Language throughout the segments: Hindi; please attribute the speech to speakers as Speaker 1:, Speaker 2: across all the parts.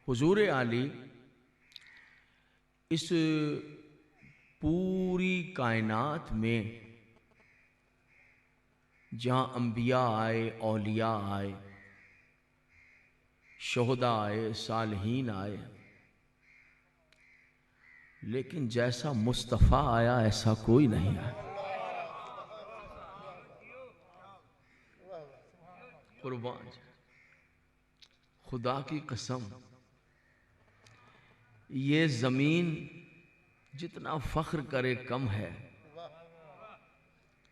Speaker 1: हुजूर आली इस पूरी कायनात में जहां अंबिया आए, औलिया आए, शोहदा आए, सालहीन आए, लेकिन जैसा मुस्तफ़ा आया ऐसा कोई नहीं आया। कुर्बान खुदा की कसम, ये जमीन जितना फख्र करे कम है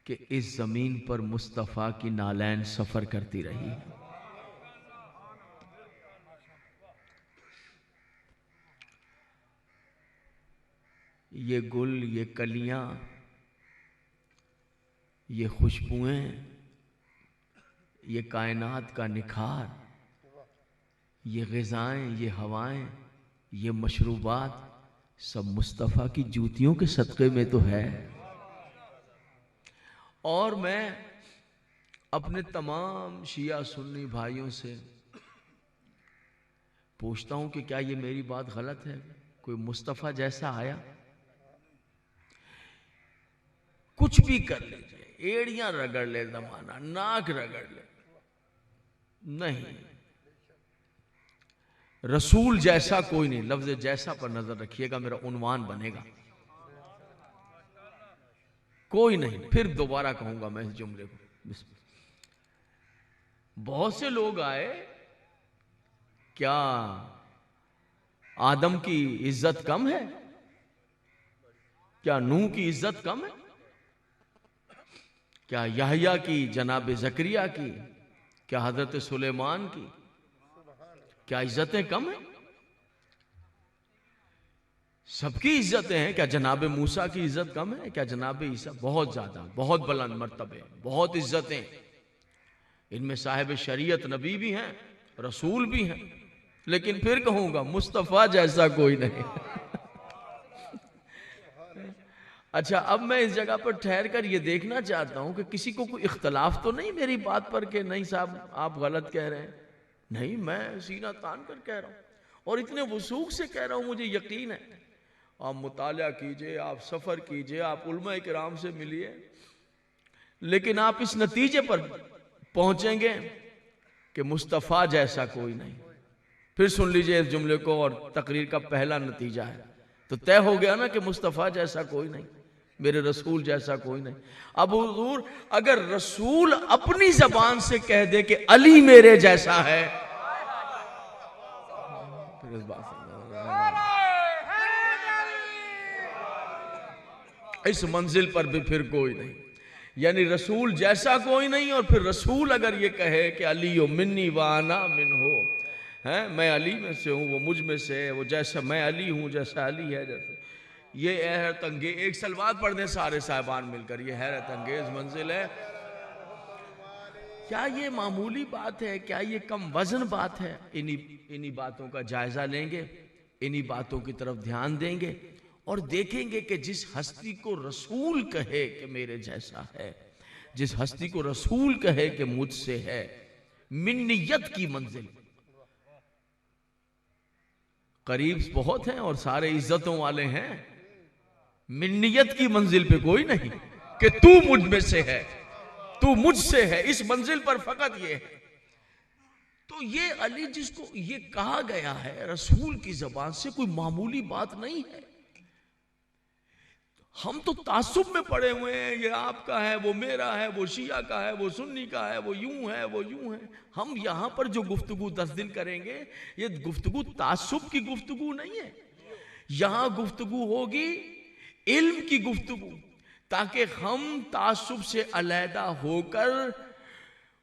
Speaker 1: कि इस जमीन पर मुस्तफ़ा की नालैन सफर करती रही। ये गुल, ये कलियां, ये खुशबुएं, ये कायनात का निखार, ये ग़िज़ाएं, ये हवाएं, ये मशरूबात सब मुस्तफ़ा की जूतियों के सदक़े में तो है। और मैं अपने तमाम शिया सुन्नी भाइयों से पूछता हूं कि क्या ये मेरी बात गलत है? कोई मुस्तफ़ा जैसा आया? कुछ भी कर लीजिए, एड़ियां रगड़ ले जमाना, नाक रगड़ ले, नहीं, रसूल जैसा कोई नहीं। लफ्ज़ जैसा पर नजर रखिएगा, मेरा उन्वान बनेगा। कोई नहीं। फिर दोबारा कहूंगा मैं इस जुमले को। बहुत से लोग आए, क्या आदम की इज्जत कम है? क्या नूह की इज्जत कम है? क्या यहया की, जनाब ज़करिया की, क्या हजरत सुलेमान की, क्या इज्जतें कम हैं? सबकी इज्जतें हैं। क्या जनाब मूसा की इज्जत कम है? क्या जनाब ईसा? बहुत ज्यादा, बहुत बुलंद मर्तबे, बहुत इज्जतें। इनमें साहिब शरीयत नबी भी हैं, रसूल भी हैं, लेकिन फिर कहूंगा मुस्तफ़ा जैसा कोई नहीं। अच्छा, अब मैं इस जगह पर ठहर कर ये देखना चाहता हूं कि किसी को कोई इख्तलाफ तो नहीं मेरी बात पर कि नहीं साहब आप गलत कह रहे हैं। नहीं, मैं सीना तान कर कह रहा हूं और इतने वसूख से कह रहा हूं, मुझे यकीन है। आप मुताला कीजिए, आप सफ़र कीजिए, आप उलमा किराम से मिलिए, लेकिन आप इस नतीजे पर पहुंचेंगे कि मुस्तफ़ा जैसा कोई नहीं। फिर सुन लीजिए इस जुमले को, और तकरीर का पहला नतीजा है तो तय हो गया ना कि मुस्तफ़ा जैसा कोई नहीं, मेरे रसूल जैसा कोई नहीं। अब हुजूर अगर रसूल अपनी जबान से कह दे कि अली मेरे जैसा है, फिर इस बात इस मंजिल पर भी फिर कोई नहीं, यानी रसूल जैसा कोई नहीं। और फिर रसूल अगर ये कहे कि अली ओ मिन्नी वाना मिन हो, है मैं अली में से हूँ, वो मुझ में से है, वो जैसा मैं अली हूँ जैसा अली है, जैसे ये हैरत अंगेज। एक सलवात पढ़ दें सारे साहिबान मिलकर, ये हैरत अंगेज मंजिल है। क्या ये मामूली बात है? क्या ये कम वजन बात है? इन्हीं बातों का जायजा लेंगे, इन्हीं बातों की तरफ ध्यान देंगे और देखेंगे कि जिस हस्ती को रसूल कहे कि मेरे जैसा है, जिस हस्ती को रसूल कहे कि मुझसे है, मिन्नियत की मंजिल। करीब बहुत हैं और सारे इज्जतों वाले हैं, मिन्नियत की मंजिल पे कोई नहीं कि तू मुझ में से है, तू मुझसे है। इस मंजिल पर फकत ये है। तो ये अली जिसको ये कहा गया है रसूल की जबान से, कोई मामूली बात नहीं है। हम तो तासुब में पड़े हुए हैं, ये आपका है, वो मेरा है, वो शिया का है, वो सुन्नी का है, वो यूं है, वो यूं है। हम यहां पर जो गुफ्तगू 10 दिन करेंगे, ये गुफ्तगू तासुब की गुफ्तगू नहीं है। यहां गुफ्तगू होगी इल्म की गुफ्तगू, ताकि हम तासुब से अलहदा होकर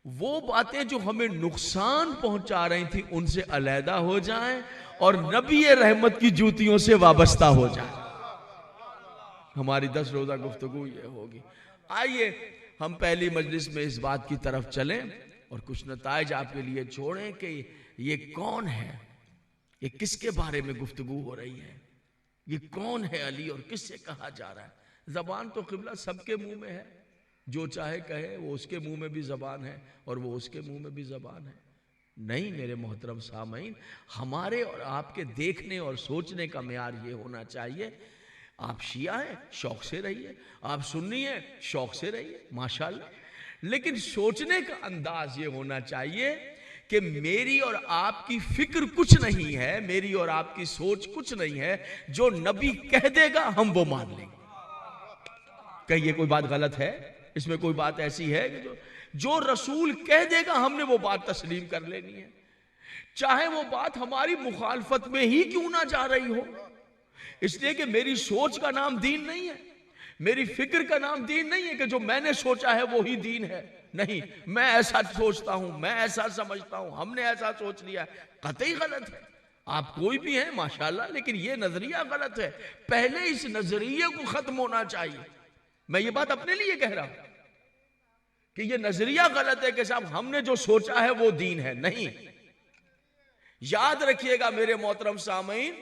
Speaker 1: वो बातें जो हमें नुकसान पहुंचा रही थी उनसे अलहदा हो जाएं और नबी रहमत की जूतियों से वाबस्ता हो जाए। हमारी 10 रोजा गुफ्तगू ये होगी। आइए हम पहली मजलिस में इस बात की तरफ चलें और कुछ नताइज आपके लिए छोड़ें कि ये कौन है, ये किसके बारे में गुफ्तगू हो रही है, ये कौन है अली और किससे कहा जा रहा है। जबान तो क़िबला सबके मुंह में है, जो चाहे कहे, वो उसके मुंह में भी जबान है और वो उसके मुंह में भी जबान है। नहीं मेरे मोहतरम सामईन, हमारे और आपके देखने और सोचने का मेयार ये होना चाहिए, आप शिया हैं शौक से रहिए, आप सुन्नी हैं शौक से रहिए माशाल्लाह, लेकिन सोचने का अंदाज ये होना चाहिए कि मेरी और आपकी फिक्र कुछ नहीं है, मेरी और आपकी सोच कुछ नहीं है, जो नबी कह देगा हम वो मान लेंगे। कहिए कोई बात गलत है इसमें? कोई बात ऐसी है कि जो रसूल कह देगा हमने वो बात तस्लीम कर लेनी है, चाहे वो बात हमारी मुखालफत में ही क्यों ना जा रही हो। इसलिए कि मेरी सोच का नाम दीन नहीं है, मेरी फिक्र का नाम दीन नहीं है कि जो मैंने सोचा है वो ही दीन है। नहीं, मैं ऐसा सोचता हूं, मैं ऐसा समझता हूं, हमने ऐसा सोच लिया, कतई गलत है। आप कोई भी हैं माशाल्लाह, लेकिन ये नजरिया गलत है। पहले इस नजरिए को खत्म होना चाहिए। मैं ये बात अपने लिए कह रहा हूं कि ये नजरिया गलत है कि साहब हमने जो सोचा है वो दीन है। नहीं, याद रखिएगा मेरे मोहतरम सामईन,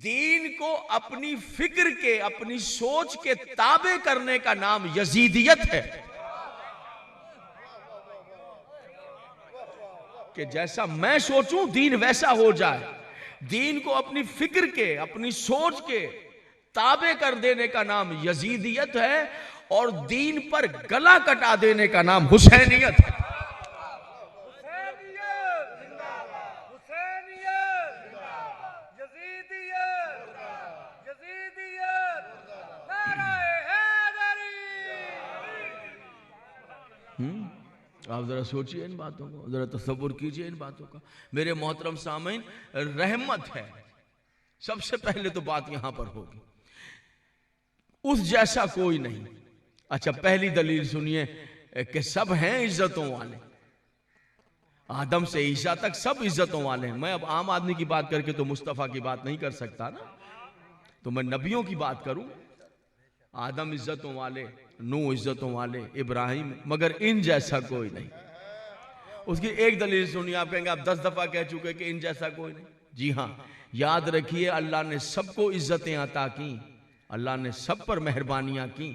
Speaker 1: दीन को अपनी फिक्र के, अपनी सोच के ताबे करने का नाम यजीदियत है। कि जैसा मैं सोचूं दीन वैसा हो जाए। दीन को अपनी फिक्र के, अपनी सोच के ताबे कर देने का नाम यजीदियत है, और दीन पर गला कटा देने का नाम हुसैनियत है। आप जरा सोचिए इन बातों को, जरा तसव्वुर कीजिए इन बातों का। मेरे मोहतरम सामईन, रहमत है सबसे पहले तो बात यहां पर होगी, उस जैसा कोई नहीं। अच्छा, पहली दलील सुनिए कि सब हैं इज्जतों वाले, आदम से ईसा तक सब इज्जतों वाले हैं। मैं अब आम आदमी की बात करके तो मुस्तफा की बात नहीं कर सकता ना, तो मैं नबियों की बात करूं। आदम इज्जतों वाले, नूह इज्जतों वाले, इब्राहिम, मगर इन जैसा कोई नहीं। उसकी एक दलील सुनिए, आप कहेंगे आप 10 दफा कह चुके कि इन जैसा कोई नहीं। जी हां, याद रखिए अल्लाह ने सबको इज्जतें अता की, अल्लाह ने सब पर मेहरबानियां की,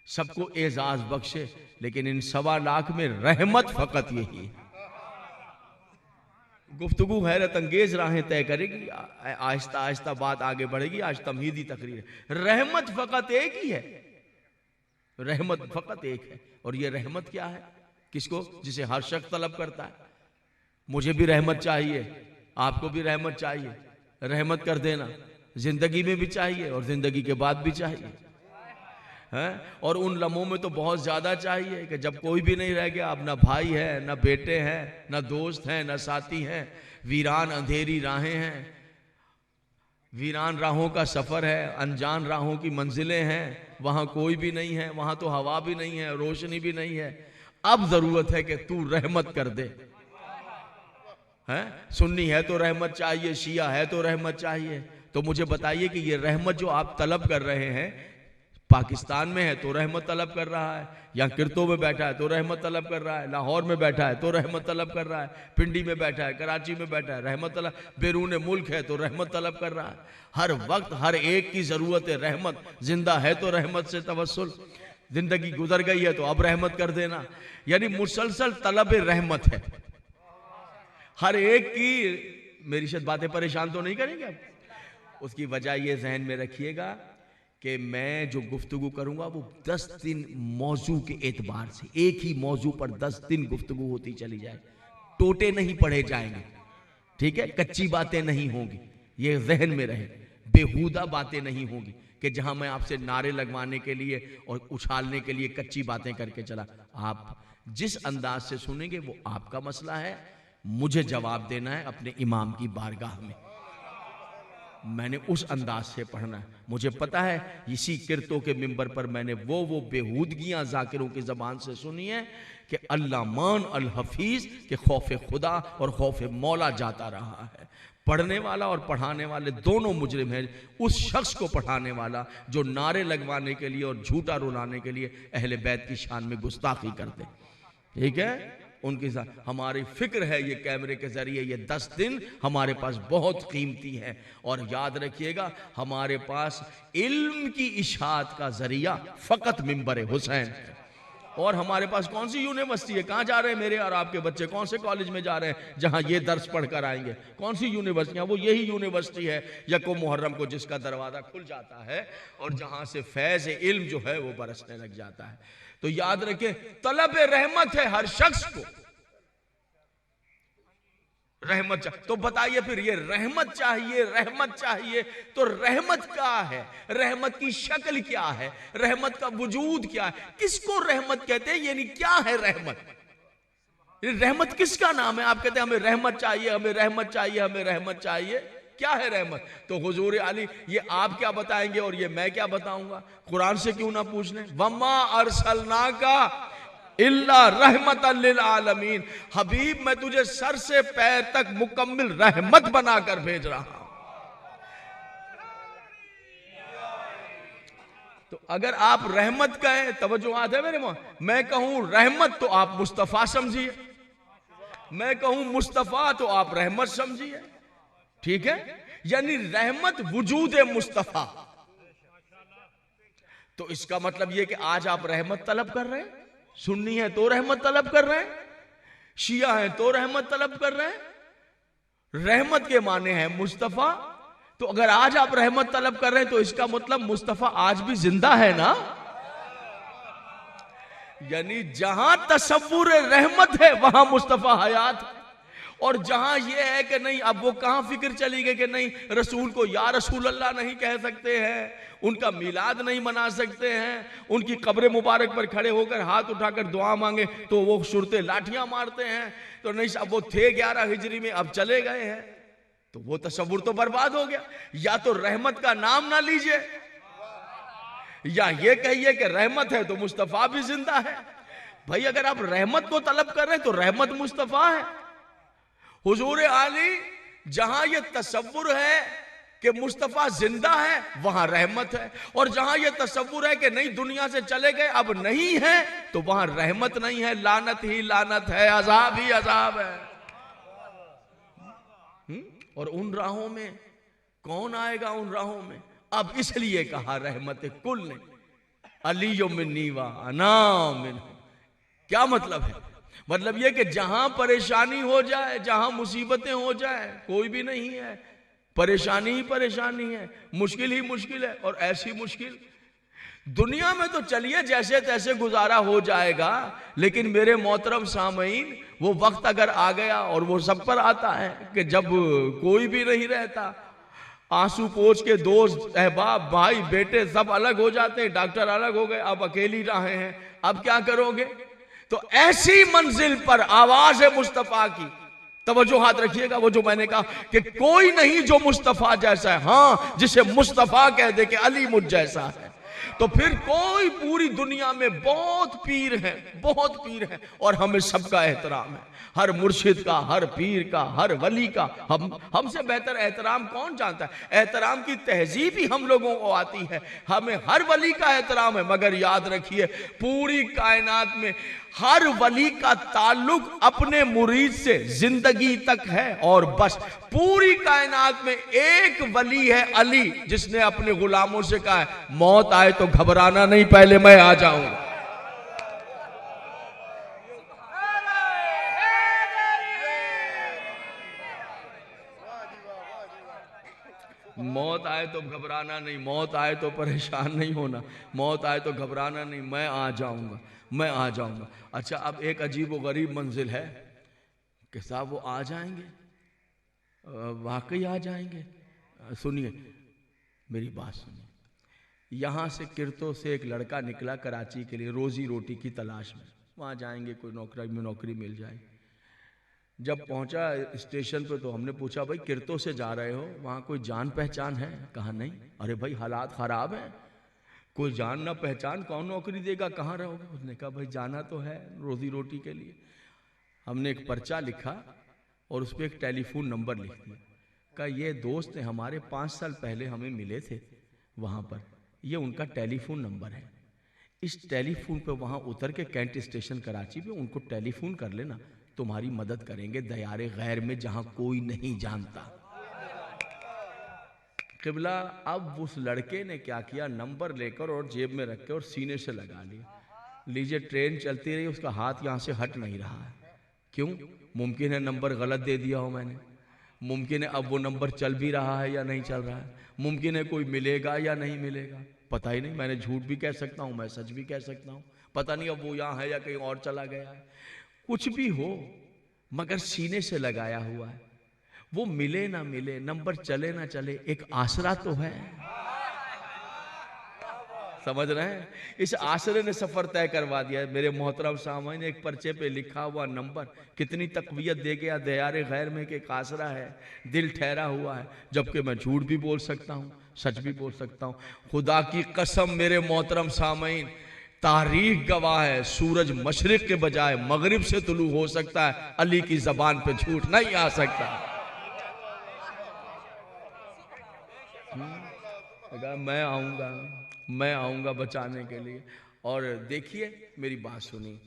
Speaker 1: सबको एजाज बख्शे, लेकिन इन 1.25 लाख में रहमत फकत यही है। गुफ्तगू हैरत अंगेज राहें तय करेगी, आहिस्ता आहिस्ता बात आगे बढ़ेगी। आज तमहीदी तकरीर है। रहमत फकत एक ही है, रहमत फकत एक है। और ये रहमत क्या है? किसको? जिसे हर शख्स तलब करता है। मुझे भी रहमत चाहिए, आपको भी रहमत चाहिए, रहमत कर देना जिंदगी में भी चाहिए और जिंदगी के बाद भी चाहिए है। और उन लम्हों में तो बहुत ज्यादा चाहिए कि जब कोई भी नहीं रह गया, अब ना भाई है, ना बेटे हैं, ना दोस्त हैं, ना साथी हैं, वीरान अंधेरी राहें हैं, वीरान राहों का सफर है, अनजान राहों की मंजिलें हैं, वहां कोई भी नहीं है, वहां तो हवा भी नहीं है, रोशनी भी नहीं है। अब जरूरत है कि तू रहमत कर दे। है सुन्नी है तो रहमत चाहिए, शिया है तो रहमत चाहिए। तो मुझे बताइए कि ये रहमत जो आप तलब कर रहे हैं, पाकिस्तान में है तो रहमत तलब कर रहा है, या किरतों में बैठा है तो रहमत तलब कर रहा है, लाहौर में बैठा है तो रहमत तलब कर रहा है, पिंडी में बैठा है, कराची में बैठा है, रहमत तलब, बैरून मुल्क है तो रहमत तलब कर रहा है। हर वक्त हर एक की जरूरत है रहमत। जिंदा है तो रहमत से तवस्सुल, जिंदगी गुजर गई है तो अब रहमत कर देना, यानी मुसलसल तलब रहमत है हर एक की। मेरी शायद बातें परेशान तो नहीं करेंगे आप? उसकी वजह ये जहन में रखिएगा कि मैं जो गुफ्तगू करूंगा वो 10 दिन मौजू के एतबार से, एक ही मौजू पर 10 दिन गुफ्तगू होती चली जाए, टोटे नहीं पढ़े जाएंगे, ठीक है? कच्ची बातें नहीं होंगी, ये जहन में रहे। बेहुदा बातें नहीं होंगी कि जहां मैं आपसे नारे लगवाने के लिए और उछालने के लिए कच्ची बातें करके चला। आप जिस अंदाज से सुनेंगे वो आपका मसला है, मुझे जवाब देना है अपने इमाम की बारगाह में। मैंने उस अंदाज से पढ़ना है। मुझे पता है इसी किरतों के मिंबर पर मैंने वो बेहूदगियां जाकिरों की जबान से सुनी है कि अल्लाह मान अल हफीज के खौफ खुदा और खौफ मौला जाता रहा है। पढ़ने वाला और पढ़ाने वाले दोनों मुजरिम हैं। उस शख्स को पढ़ाने वाला जो नारे लगवाने के लिए और झूठा रुलाने के लिए अहले बैत की शान में गुस्ताखी करते, ठीक है? उनके साथ हमारी फिक्र है ये कैमरे के जरिए ये 10 दिन हमारे पास बहुत कीमती है। और याद रखिएगा हमारे पास इल्म की इशाअत का जरिया फकत मिंबर हुसैन है। और हमारे पास कौन सी यूनिवर्सिटी है? कहाँ जा रहे हैं मेरे और आपके बच्चे? कौन से कॉलेज में जा रहे हैं जहां ये दर्स पढ़कर आएंगे? कौन सी यूनिवर्सिटियां? वो यही यूनिवर्सिटी है यको मुहर्रम को जिसका दरवाजा खुल जाता है और जहां से फैज़ इल्म जो है वो बरसने लग जाता है। तो याद रखें, तलब रहमत है हर शख्स को, रहमत चाहिए। तो बताइए फिर, ये रहमत चाहिए, रहमत चाहिए, तो रहमत क्या है? रहमत की शक्ल क्या है? रहमत का वजूद क्या है? किसको रहमत कहते हैं? यानी क्या है रहमत? ये रहमत किसका नाम है? आप कहते हैं हमें रहमत चाहिए, हमें रहमत चाहिए, हमें रहमत चाहिए। क्या है रहमत? तो हुजूर अली ये आप क्या बताएंगे और ये मैं क्या बताऊंगा? कुरान से क्यों ना पूछ लें? वमा अरसलना का इल्ला रहमतन लिल आलमीन, हबीब मैं तुझे सर से पैर तक मुकम्मिल रहमत बनाकर भेज रहा हूं। तो अगर आप रहमत कहें, तवज्जो आते है मेरे मैं कहूं रहमत तो आप मुस्तफा समझिए, मैं कहूं मुस्तफा तो आप रहमत समझिए, ठीक है? यानी रहमत वजूद मुस्तफा। तो इसका मतलब यह कि आज आप रहमत तलब कर रहे हैं, सुन्नी है तो रहमत तलब कर रहे हैं, शिया है तो रहमत तलब कर रहे हैं। रहमत के माने हैं मुस्तफा। तो अगर आज आप रहमत तलब कर रहे हैं तो इसका मतलब मुस्तफा आज भी जिंदा है ना? यानी जहां तसव्वुर रहमत है वहां मुस्तफा हयात है। और जहां यह है कि नहीं, अब वो कहां फिक्र चली गई कि नहीं रसूल को या रसूल अल्लाह नहीं कह सकते हैं, उनका मिलाद नहीं मना सकते हैं, उनकी कब्र मुबारक पर खड़े होकर हाथ उठाकर दुआ मांगे तो वो शुरते लाठियां मारते हैं। तो नहीं साहब, वो थे 11 हिजरी में, अब चले गए हैं, तो वो तसव्वुर तो बर्बाद हो गया। या तो रहमत का नाम ना लीजिए, या ये कहिए कि रहमत है तो मुस्तफा भी जिंदा है। भाई अगर आप रहमत को तलब कर रहे हैं तो रहमत मुस्तफा है। हुजूर आली जहां यह तसव्वुर है कि मुस्तफा जिंदा है वहां रहमत है, और जहां यह तसव्वुर है कि नहीं दुनिया से चले गए अब नहीं है तो वहां रहमत नहीं है, लानत ही लानत है, अजाब ही अजाब है। और उन राहों में कौन आएगा? उन राहों में अब इसलिए कहा रहमत कुल ने अलियो मिन्नी व अना मिन्हु। क्या मतलब है? मतलब यह कि जहां परेशानी हो जाए, जहां मुसीबतें हो जाए, कोई भी नहीं है, परेशानी ही परेशानी है, मुश्किल ही मुश्किल है। और ऐसी मुश्किल दुनिया में तो चलिए जैसे तैसे गुजारा हो जाएगा, लेकिन मेरे मोहतरम सामईन वो वक्त अगर आ गया, और वो सब पर आता है कि जब कोई भी नहीं रहता, आंसू पोंछ के दोस्त अहबाब भाई बेटे सब अलग हो जाते हैं, डॉक्टर अलग हो गए, अब अकेली रहे हैं, अब क्या करोगे? तो ऐसी मंजिल पर आवाज है मुस्तफा की, तवज्जो हाथ रखिएगा, वो जो मैंने कहा कि कोई नहीं जो मुस्तफा जैसा है। हां, जिसे मुस्तफा कह दे कि अली मुझ जैसा है, तो फिर कोई पूरी दुनिया में बहुत पीर हैं, बहुत पीर हैं, और हमें सबका एहतराम है, हर मुर्शिद का, हर पीर का, हर वली का। हमसे बेहतर एहतराम कौन जानता है? एहतराम की तहजीब ही हम लोगों को आती है, हमें हर वली का एहतराम है। मगर याद रखिए, पूरी कायनात में हर वली का ताल्लुक अपने मुरीद से जिंदगी तक है, और बस पूरी कायनात में एक वली है अली, जिसने अपने गुलामों से कहा है मौत आए तो घबराना नहीं, पहले मैं आ जाऊंगा। मौत आए तो घबराना नहीं, मौत आए तो परेशान नहीं होना, मौत आए तो घबराना नहीं, मैं आ जाऊंगा, मैं आ जाऊंगा। अच्छा, अब एक अजीब व गरीब मंजिल है कि साहब वो आ जाएंगे, वाकई आ जाएंगे। सुनिए मेरी बात सुनिए, यहाँ से किरतों से एक लड़का निकला कराची के लिए रोजी रोटी की तलाश में, वहाँ जाएंगे कोई नौकरी मिल जाए। जब पहुंचा स्टेशन पे तो हमने पूछा भाई किरतों से जा रहे हो, वहाँ कोई जान पहचान है? कहा नहीं। अरे भाई हालात खराब हैं, कोई जान ना पहचान, कौन नौकरी देगा, कहाँ रहोगे? उसने कहा भाई जाना तो है रोजी रोटी के लिए। हमने एक पर्चा लिखा और उस पर एक टेलीफोन नंबर लिख दिया, कहा ये दोस्त हैं हमारे, 5 साल पहले हमें मिले थे वहाँ पर, ये उनका टेलीफोन नंबर है, इस टेलीफोन पे वहाँ उतर के कैंट स्टेशन कराची पे उनको टेलीफोन कर लेना, तुम्हारी मदद करेंगे दयारे गैर में जहां कोई नहीं जानता। किबला अब उस लड़के ने क्या किया, नंबर लेकर और जेब में रख के और सीने से लगा लिया। लीजिए ट्रेन चलती रही, उसका हाथ यहां से हट नहीं रहा है। क्यों? मुमकिन है नंबर गलत दे दिया हो मैंने, मुमकिन है अब वो नंबर चल भी रहा है या नहीं चल रहा है, मुमकिन है कोई मिलेगा या नहीं मिलेगा, पता ही नहीं। मैंने झूठ भी कह सकता हूं, मैं सच भी कह सकता हूं, पता नहीं अब वो यहां है या कहीं और चला गया है। कुछ भी हो, मगर सीने से लगाया हुआ है। वो मिले ना मिले, नंबर चले ना चले, एक आसरा तो है। समझ रहे हैं? इस आसरे ने सफर तय करवा दिया है। मेरे मोहतरम सामईन, एक पर्चे पे लिखा हुआ नंबर कितनी तकवीयत दे गया दयारे गैर में, कि एक आसरा है, दिल ठहरा हुआ है। जबकि मैं झूठ भी बोल सकता हूँ, सच भी बोल सकता हूँ। खुदा की कसम मेरे मोहतरम सामईन, तारीख गवाह है, सूरज मशरिक के बजाय मगरिब से तुलू हो सकता है, अली की जबान पे झूठ नहीं आ सकता। मैं आऊंगा बचाने के लिए। और देखिए, मेरी बात सुनिए,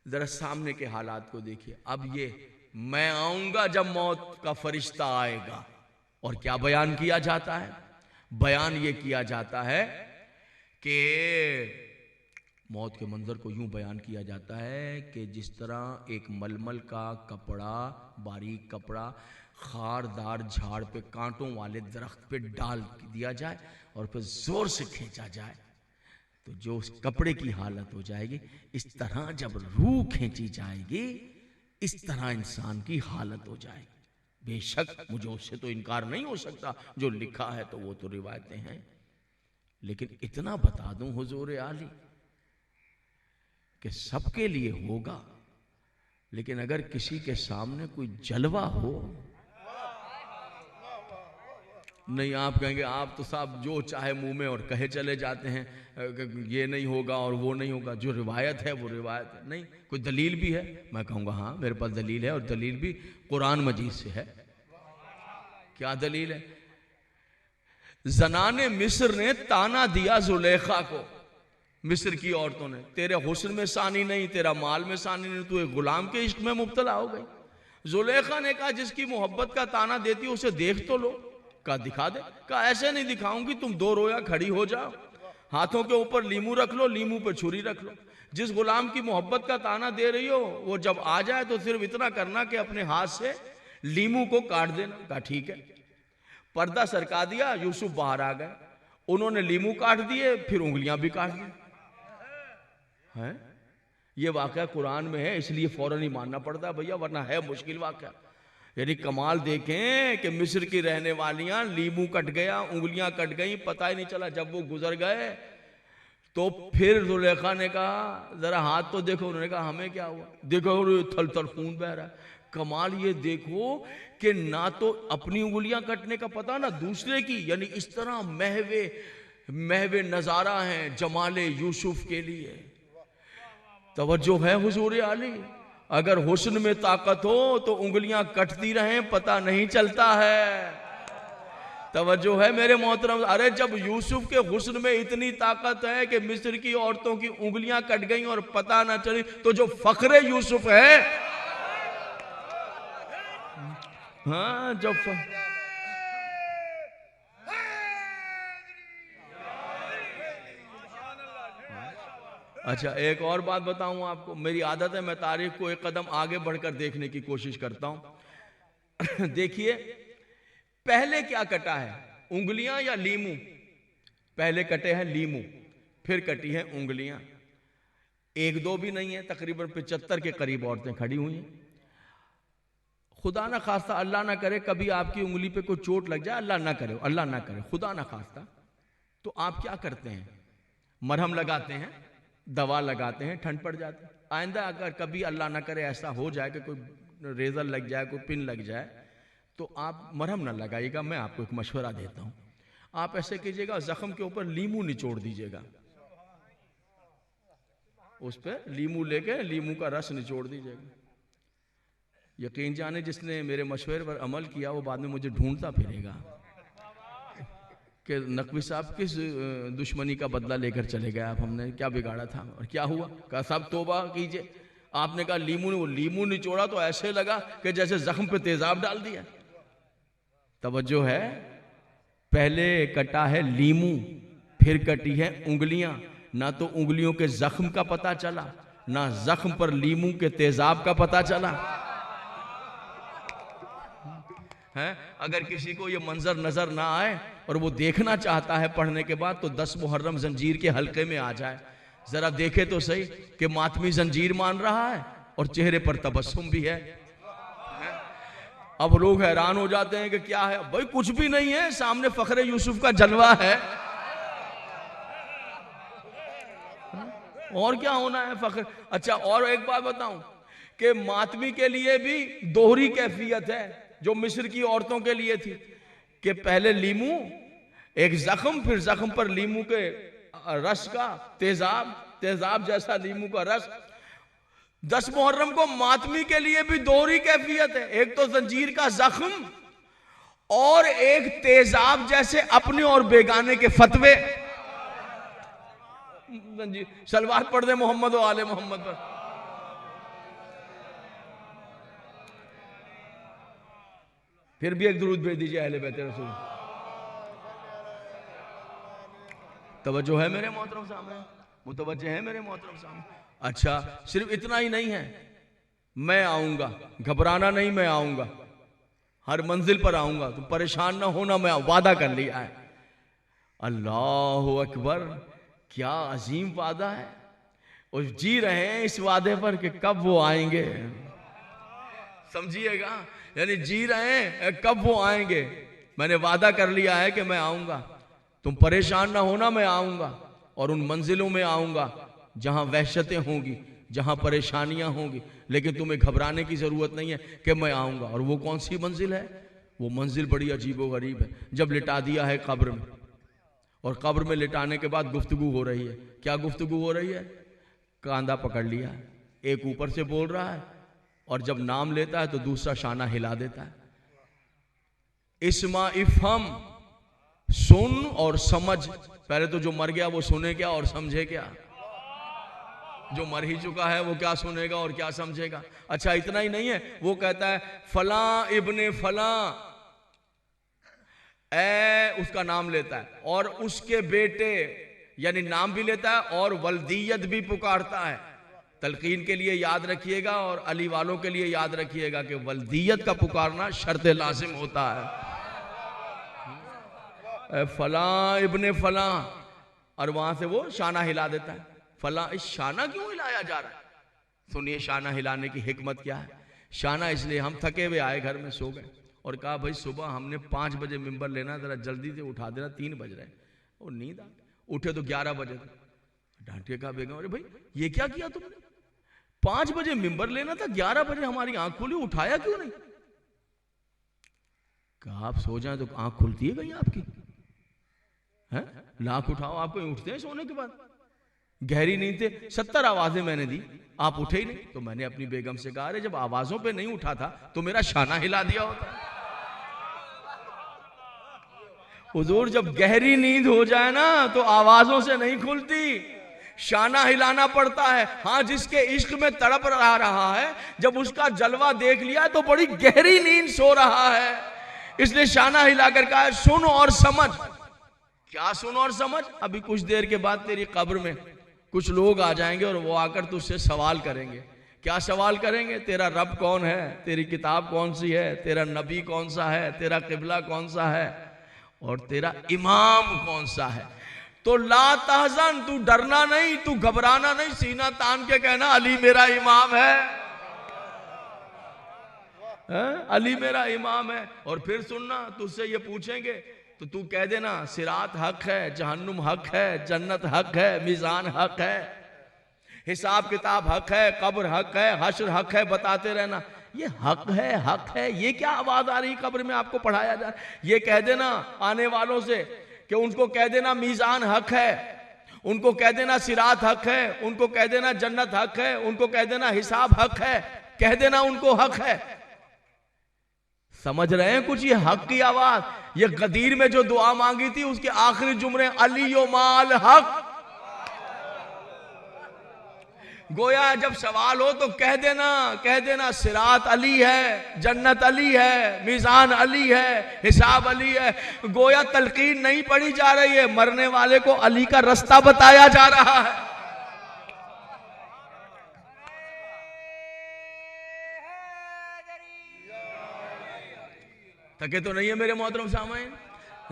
Speaker 1: जरा सामने के हालात को देखिए। अब ये मैं आऊंगा जब मौत का फरिश्ता आएगा, और क्या बयान किया जाता है? बयान ये किया जाता है कि मौत के मंजर को यूं बयान किया जाता है कि जिस तरह एक मलमल का कपड़ा, बारीक कपड़ा, खारदार झाड़ पे, कांटों वाले दरख्त पे डाल दिया जाए और फिर जोर से खींचा जाए, तो जो उस कपड़े की हालत हो जाएगी, इस तरह जब रूह खींची जाएगी, इस तरह इंसान की हालत हो जाएगी। बेशक मुझे उससे तो इनकार नहीं हो सकता, जो लिखा है तो वो तो रिवायतें हैं। लेकिन इतना बता दूं हुजूर आली कि सबके लिए होगा, लेकिन अगर किसी के सामने कोई जलवा हो, नहीं, आप कहेंगे आप तो साहब जो चाहे मुंह में और कहे चले जाते हैं, ये नहीं होगा और वो नहीं होगा। जो रिवायत है वो रिवायत है। नहीं, कोई दलील भी है, मैं कहूँगा हाँ मेरे पास दलील है, और दलील भी कुरान मजीद से है। क्या दलील है? ज़नाने मिस्र ने ताना दिया जुलेखा को, मिस्र की औरतों ने, तेरे हुस्न में सानी नहीं, तेरा माल में सानी नहीं, तू एक गुलाम के इश्क में मुब्तला हो गई। जुलेखा ने कहा जिसकी मोहब्बत का ताना देती उसे देख तो लो। कहा दिखा दे। कहा ऐसे नहीं दिखाऊंगी, तुम दो रोया खड़ी हो जाओ, हाथों के ऊपर लीमू रख लो, लीमू पे छुरी रख लो। जिस गुलाम की मोहब्बत का ताना दे रही हो, वो जब आ जाए तो सिर्फ इतना करना कि अपने हाथ से लीमू को काट देना। कहा ठीक है। पर्दा सरका दिया, यूसुफ बाहर आ गए, उन्होंने लीमू काट दिए, फिर उंगलियां भी काट दी। है ये वाकया कुरान में है, इसलिए फौरन ही मानना पड़ता है भैया, वरना है मुश्किल वाकया। यानी कमाल देखें कि मिस्र की रहने वालियां, लीमू कट गया, उंगलियां कट गई, पता ही नहीं चला। जब वो गुजर गए तो फिर जुलेखा ने कहा जरा हाथ तो देखो। उन्होंने कहा हमें क्या हुआ? देखो थल थल खून बह रहा है। कमाल ये देखो कि ना तो अपनी उंगलियां कटने का पता, ना दूसरे की। यानी इस तरह महवे नजारा है जमाले यूसुफ के लिए। तवज्जो है हुजूर आली? अगर हुस्न में ताकत हो तो उंगलियां कटती रहें, पता नहीं चलता है। तवज्जो है मेरे मोहतरम? अरे जब यूसुफ के हुस्न में इतनी ताकत है कि मिस्र की औरतों की उंगलियां कट गई और पता ना चली, तो जो फखरे यूसुफ है, हाँ जो अच्छा, एक और बात बताऊं आपको। मेरी आदत है, मैं तारीख को एक कदम आगे बढ़कर देखने की कोशिश करता हूं। देखिए, पहले क्या कटा है, उंगलियां या लीमू? पहले कटे हैं लीमू, फिर कटी हैं उंगलियां। एक दो भी नहीं है, तकरीबन 75 के करीब औरतें खड़ी हुई हैं। खुदा ना खास्ता, अल्लाह ना करे कभी आपकी उंगली पे कोई चोट लग जाए, अल्लाह ना करे, अल्लाह ना करे, खुदा ना खास्ता, तो आप क्या करते हैं? मरहम लगाते हैं, दवा लगाते हैं, ठंड पड़ जाती है। आइंदा अगर कभी अल्लाह ना करे ऐसा हो जाए कि कोई रेजर लग जाए, कोई पिन लग जाए, तो आप मरहम ना लगाइएगा। मैं आपको एक मशवरा देता हूं, आप ऐसे कीजिएगा, जख्म के ऊपर लीमू निचोड़ दीजिएगा, उस पर लीमू लेके लीमू का रस निचोड़ दीजिएगा। यकीन जाने जिसने मेरे मशवरे पर अमल किया वो बाद में मुझे ढूंढता फिरेगा कि नकवी साहब किस दुश्मनी का बदला लेकर चले गए आप, हमने क्या बिगाड़ा था और क्या हुआ? कहा साहब तौबा कीजिए। आपने कहा लीमू, वो लीमू निचोड़ा तो ऐसे लगा कि जैसे जख्म पे तेजाब डाल दिया। तवज्जो है, पहले कटा है लीमू, फिर कटी है उंगलियां, ना तो उंगलियों के जख्म का पता चला, ना जख्म पर लीमू के तेजाब का पता चला है। अगर किसी को ये मंजर नजर ना आए और वो देखना चाहता है पढ़ने के बाद, तो 10 मुहर्रम जंजीर के हल्के में आ जाए, जरा देखे तो सही कि मातमी जंजीर मान रहा है और चेहरे पर तबस्सुम भी है। अब लोग हैरान हो जाते हैं कि क्या है भाई, कुछ भी नहीं है, सामने फखरे यूसुफ का जलवा है, और क्या होना है फखर। अच्छा, और एक बात बताऊं कि मातमी के लिए भी दोहरी कैफियत है जो मिस्र की औरतों के लिए थी, कि पहले लीमू, एक जख्म, फिर जख्म पर लीमू के रस का तेजाब जैसा लीमू का रस। 10 मुहर्रम को मातमी के लिए भी दोहरी कैफियत है, एक तो जंजीर का जख्म और एक तेजाब जैसे अपने और बेगाने के फतवे। सलवात पढ़ दे मोहम्मद और आले मोहम्मद पर। फिर भी एक दुरूद भेज दीजिए अहले बैत रसूल। तवज्जो है मेरे मोहतरम सामने, मुतवज्जे है मेरे मोहतरम सामने। अच्छा, सिर्फ इतना ही नहीं है, मैं आऊंगा, घबराना नहीं, मैं आऊंगा, हर मंजिल पर आऊंगा, तुम परेशान ना होना, मैं वादा कर लिया है। अल्लाह अकबर, क्या अजीम वादा है, और जी रहे हैं इस वादे पर कि कब वो आएंगे, समझिएगा, यानी जी रहे हैं कब वो आएंगे। मैंने वादा कर लिया है कि मैं आऊंगा, तुम परेशान ना होना, मैं आऊंगा, और उन मंजिलों में आऊंगा जहां वहशतें होंगी, जहां परेशानियां होंगी, लेकिन तुम्हें घबराने की जरूरत नहीं है कि मैं आऊंगा। और वो कौन सी मंजिल है? वो मंजिल बड़ी अजीबो गरीब है। जब लिटा दिया है कब्र में, और कब्र में लिटाने के बाद गुफ्तगू हो रही है। क्या गुफ्तगू हो रही है? कांधा पकड़ लिया है, एक ऊपर से बोल रहा है, और जब नाम लेता है तो दूसरा शाना हिला देता है। इस्मा इफहम, सुन और समझ। पहले तो जो मर गया वो सुने क्या और समझे क्या? जो मर ही चुका है वो क्या सुनेगा और क्या समझेगा? अच्छा, इतना ही नहीं है, वो कहता है फला इब्ने फला, उसका नाम लेता है, और उसके बेटे, यानी नाम भी लेता है और वल्दियत भी पुकारता है। तलकीन के लिए याद रखिएगा और अली वालों के लिए याद रखिएगा कि वल्दियत का पुकारना शर्त लाजिम होता है। फला इब्ने फला, और वहां से वो शाना हिला देता है। फला, इस शाना क्यों हिलाया जा रहा है? सुनिए शाना हिलाने की हिकमत क्या है। शाना इसलिए, हम थके हुए आए, घर में सो गए, और कहा भाई सुबह हमने 5 बजे मिंबर लेना, जरा जल्दी से उठा देना, 3 बज रहे, और नींद आ, उठे तो 11 बजे। डांटे, कहा बेगम, अरे भाई ये क्या किया तुमने? 5 बजे मिंबर लेना था, 11 बजे हमारी आंख खुली, उठाया क्यों नहीं? कहा आप सो जाए तो आंख खुलती है कहीं आपकी? है लाख उठाओ, आप कोई उठते हैं सोने के बाद? गहरी नींद थे, 70 आवाजें मैंने दी, आप उठे ही नहीं। तो मैंने अपनी बेगम से कहा, अरे जब आवाजों पे नहीं उठा था तो मेरा शाना हिला दिया होता। हुजूर, जब गहरी नींद हो जाए ना तो आवाजों से नहीं खुलती, शाना हिलाना पड़ता है। हाँ, जिसके इश्क में तड़प रहा है, जब उसका जलवा देख लिया तो बड़ी गहरी नींद सो रहा है, इसलिए शाना हिलाकर कहा सुन और समझ। क्या सुन और समझ? अभी कुछ देर के बाद तेरी कब्र में कुछ लोग आ जाएंगे और वो आकर तुझसे सवाल करेंगे। क्या सवाल करेंगे? तेरा रब कौन है, तेरी किताब कौन सी है, तेरा नबी कौन सा है, तेरा किबला कौन सा है, और तेरा इमाम कौन सा है। तो ला तहज़न, तू डरना नहीं, तू घबराना नहीं, सीना तान के कहना अली मेरा इमाम है, अली मेरा इमाम है। और फिर सुनना, तुझसे ये पूछेंगे तो तू कह देना सिरात हक है, जहन्नुम हक है, जन्नत हक है, मीज़ान हक है, हिसाब किताब हक है, कब्र हक है, हश्र हक है, बताते रहना ये हक है, हक है। ये क्या आवाज आ रही कब्र में आपको पढ़ाया जा? ये कह देना आने वालों से कि उनको कह देना मीज़ान हक है, उनको कह देना सिरात हक है, उनको कह देना जन्नत हक है, उनको कह देना हिसाब हक है, कह देना उनको हक है। समझ रहे हैं कुछ? ये हक की आवाज, ये गदीर में जो दुआ मांगी थी उसके आखिरी जुमरे अली यो माल हक। गोया जब सवाल हो तो कह देना सिरात अली है, जन्नत अली है, मीज़ान अली है, हिसाब अली है। गोया तलकीन नहीं पढ़ी जा रही है, मरने वाले को अली का रास्ता बताया जा रहा है। थके तो नहीं है मेरे मोहतरम सामाईन?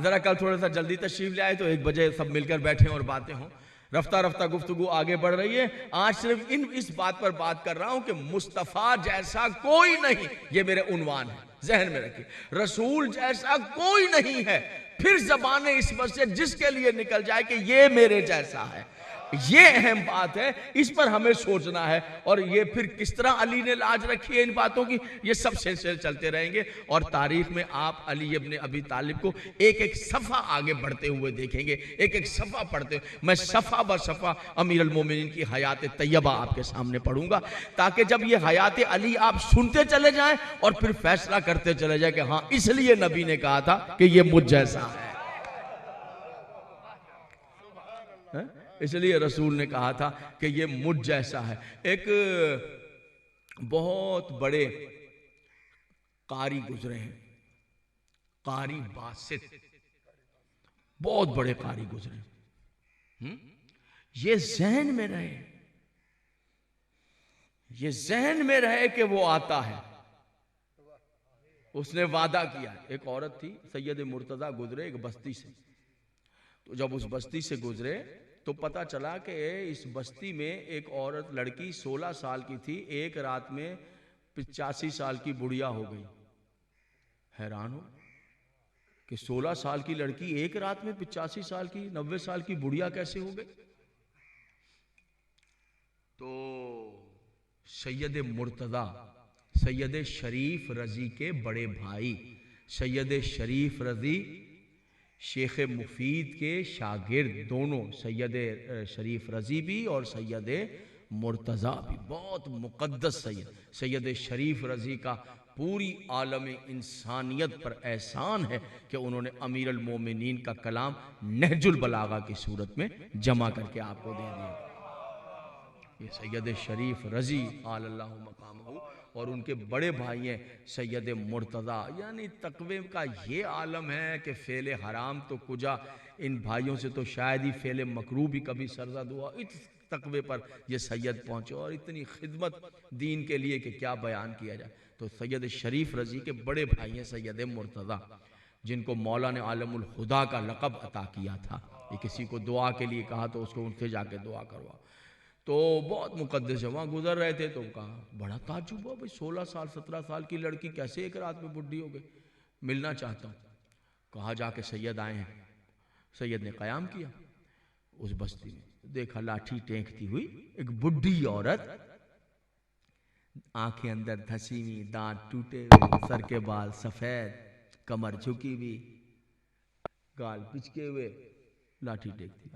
Speaker 1: जरा कल थोड़ा सा जल्दी तशरीफ ले आए तो 1 बजे सब मिलकर बैठे और बातें हों। रफ्ता रफ्ता गुफ्तगू आगे बढ़ रही है। आज सिर्फ इस बात पर बात कर रहा हूं कि मुस्तफ़ा जैसा कोई नहीं, ये मेरे उन्वान है, जहन में रखिए। रसूल जैसा कोई नहीं है। फिर ज़बाने इस बस से जिसके लिए निकल जाए कि ये मेरे जैसा है, ये अहम बात है, इस पर हमें सोचना है। और ये फिर किस तरह अली ने लाज रखी है इन बातों की, ये सब सिलसिले चलते रहेंगे। और तारीख में आप अली इब्न अबी तालिब को एक एक सफ़ा आगे बढ़ते हुए देखेंगे, एक एक सफ़ा पढ़ते हुए। मैं सफ़ा ब सफ़ा अमीर अल मोमिनीन की हयात तैयबा आपके सामने पढ़ूंगा, ताकि जब ये हयात अली आप सुनते चले जाएं और फिर फैसला करते चले जाए कि हाँ, इसलिए नबी ने कहा था कि ये मुझ जैसा है। इसलिए रसूल ने कहा था कि ये मुझ जैसा है। एक बहुत बड़े कारी गुजरे हैं, कारी बासित, बहुत बड़े कारी गुजरे। ये जहन में रहे, ये जहन में रहे कि वो आता है। उसने वादा किया। एक औरत थी, सैयद मुर्तजा गुजरे एक बस्ती से। तो जब उस बस्ती से गुजरे तो पता चला कि इस बस्ती में एक औरत लड़की 16 साल की थी, एक रात में 85 साल की बुढ़िया हो गई। हैरान हो कि 16 साल की लड़की एक रात में 85 साल की, 90 साल की बुढ़िया कैसे हो गई। तो सैयद मुर्तजा, सैयद शरीफ रजी के बड़े भाई, सैयद शरीफ रजी शेख मुफीद के शागिर्द, दोनों सैयद शरीफ रजी भी और सैयद मुर्तज़ा भी, बहुत मुक़द्दस सैयद शरीफ रजी का पूरी आलम इंसानियत पर एहसान है कि उन्होंने अमीर अल मोमिनीन का कलाम नहजुल बलागा की सूरत में जमा करके आपको दे दिया। ये सैयद शरीफ रजी आलल्लाहु मकामहू और उनके बड़े भाई हैं सैयद मुर्तज़ा। यानी तकवे का ये आलम है कि फ़ेल हराम तो कुजा, इन भाइयों से तो शायद ही फ़ेल मकरूह भी कभी सरज़द हुआ। इस तकवे पर ये सैयद पहुँचे और इतनी खिदमत दीन के लिए कि क्या बयान किया जाए। तो सैयद शरीफ रजी के बड़े भाई हैं सैयद मुर्तज़ा, जिनको मौला ने आलमुल खुदा का लक़ब अता किया था। ये किसी को दुआ के लिए कहा तो उसको उनसे जाके दुआ करवा। तो बहुत मुकद्दस है। वहाँ गुजर रहे थे तो कहा, बड़ा ताज्जुब हुआ, भाई 16 साल 17 साल की लड़की कैसे एक रात में बुढ़ी हो गई, मिलना चाहता हूँ। कहा जाके सैयद आए हैं। सैयद ने क़याम किया उस बस्ती में, देखा लाठी टेंकती हुई एक बुढ़ी औरत, आंखें अंदर धसी हुई, दांत टूटे हुए, सर के बाल सफ़ेद, कमर झुकी हुई, गाल पिचके हुए, लाठी टेकती।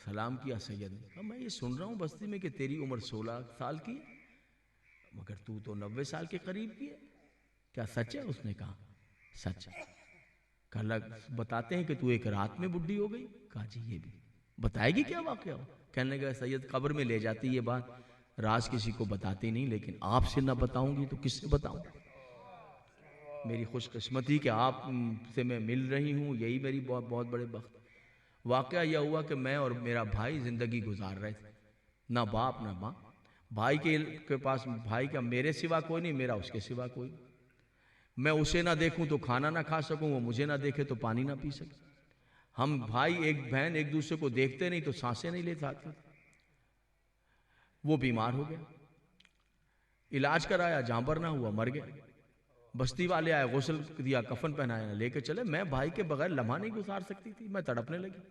Speaker 1: सलाम किया सैयद ने। कहा, मैं ये सुन रहा हूँ बस्ती में कि तेरी उम्र 16 साल की है, मगर तू तो 90 साल के करीब की है, क्या सच है? उसने कहा सच है। कहा बताते हैं कि तू एक रात में बुढ़ी हो गई। कहा जी ये भी। बताएगी क्या वाक़या हो? कहने लगा सैयद कब्र में ले जाती ये बात, राज किसी को बताती नहीं, लेकिन आपसे ना बताऊंगी तो किससे बताऊं? मेरी खुशकिस्मती कि आप से मैं मिल रही हूँ, यही मेरी बहुत बहुत बड़े बख्त। वाक़या यह हुआ कि मैं और मेरा भाई ज़िंदगी गुजार रहे थे, ना बाप ना माँ। भाई के पास, भाई का मेरे सिवा कोई नहीं, मेरा उसके सिवा कोई नहीं। मैं उसे ना देखूं तो खाना ना खा सकूं, वो मुझे ना देखे तो पानी ना पी सके। हम भाई एक बहन एक दूसरे को देखते नहीं तो सांसें नहीं ले सकते। वो बीमार हो गया, इलाज कराया, जांबर ना हुआ, मर गया। बस्ती वाले आए, गुस्ल दिया, कफन पहनाया, लेके चले। मैं भाई के बगैर लम्हा नहीं गुजार सकती थी, मैं तड़पने लगी,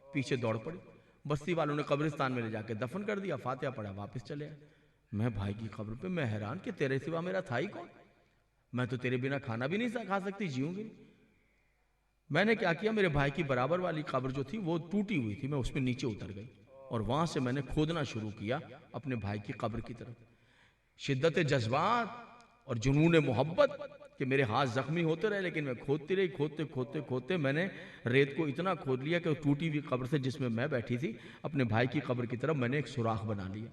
Speaker 1: पीछे दौड़ पड़ी। बस्ती वालों ने कब्रिस्तान में ले जाके दफन कर दिया, फातिहा पढ़ा, वापस चले आए। मैं भाई की कब्र पे मैं हैरान कि तेरे सिवा मेरा था ही कौन? मैं तो तेरे बिना खाना भी नहीं खा सकती, जीऊंगी नहीं। मैंने क्या किया, मेरे भाई की बराबर वाली कब्र जो थी वो टूटी हुई थी, मैं उसमें नीचे उतर गई और वहां से मैंने खोदना शुरू किया अपने भाई की कब्र की तरफ। शिद्दत जज्बात और जुनून मोहब्बत कि मेरे हाथ जख्मी होते रहे, लेकिन मैं खोदती रही। खोदते खोदते खोदते मैंने रेत को इतना खोद लिया कि टूटी हुई कब्र से जिसमें मैं बैठी थी, अपने भाई की कब्र की तरफ मैंने एक सुराख बना लिया।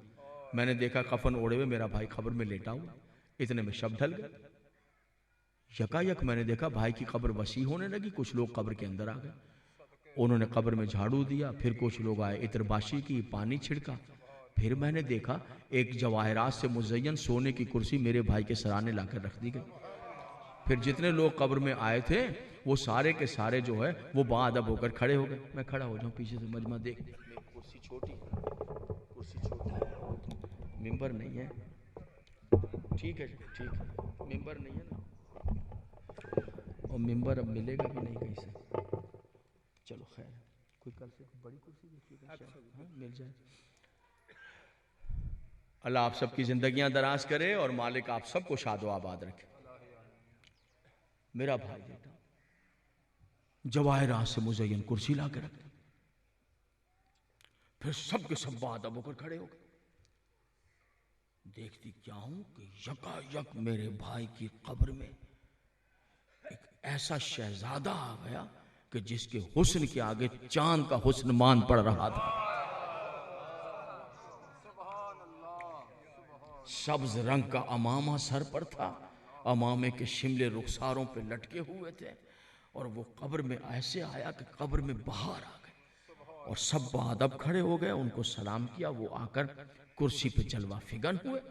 Speaker 1: मैंने देखा कफन ओढ़े हुए मेरा भाई कब्र में लेटा हुआ। इतने में शब ढल गए। यकायक मैंने देखा भाई की कब्र वसी होने लगी। कुछ लोग कब्र के अंदर आ गए, उन्होंने कब्र में झाड़ू दिया। फिर कुछ लोग आए, इत्रबाशी की, पानी छिड़का। फिर मैंने देखा एक जवाहरात से मुज़य्यन सोने की कुर्सी मेरे भाई के सराहने लाकर रख दी गई। फिर जितने लोग कब्र में आए थे वो सारे के सारे जो है वो बाअदब होकर खड़े हो गए। मैं खड़ा हो जाऊं पीछे से, मजमा देख। कुर्सी छोटी, कुर्सी छोटी, मिंबर नहीं है। ठीक है, ठीक है, मिंबर नहीं है ना, और मिंबर अब मिलेगा भी नहीं कहीं से। चलो खैर, कोई कल से बड़ी कुर्सी देखिएगा, हाँ, मिल जाए। अल्लाह आप सबकी जिंदगियां दराज करे और मालिक आप सबको शादो आबाद रखे। मेरा भाई बेटा जवाहरात से मुज़य्यन कुर्सी ला के रख दी। फिर सब के सब बाअदब होकर खड़े हो गए। देखती क्या हूं कि यकायक मेरे भाई की कब्र में एक ऐसा शहजादा आ गया कि जिसके हुस्न के आगे चांद का हुस्न मान पड़ रहा था। सब्ज रंग का अमामा सर पर था, अमामे के शिमले रुखसारों पे लटके हुए थे, और वो कब्र में ऐसे आया कि कब्र में बाहर आ गए और सब बाअदब खड़े हो गए। उनको सलाम किया, वो आकर कुर्सी पे जलवा फिगन हुए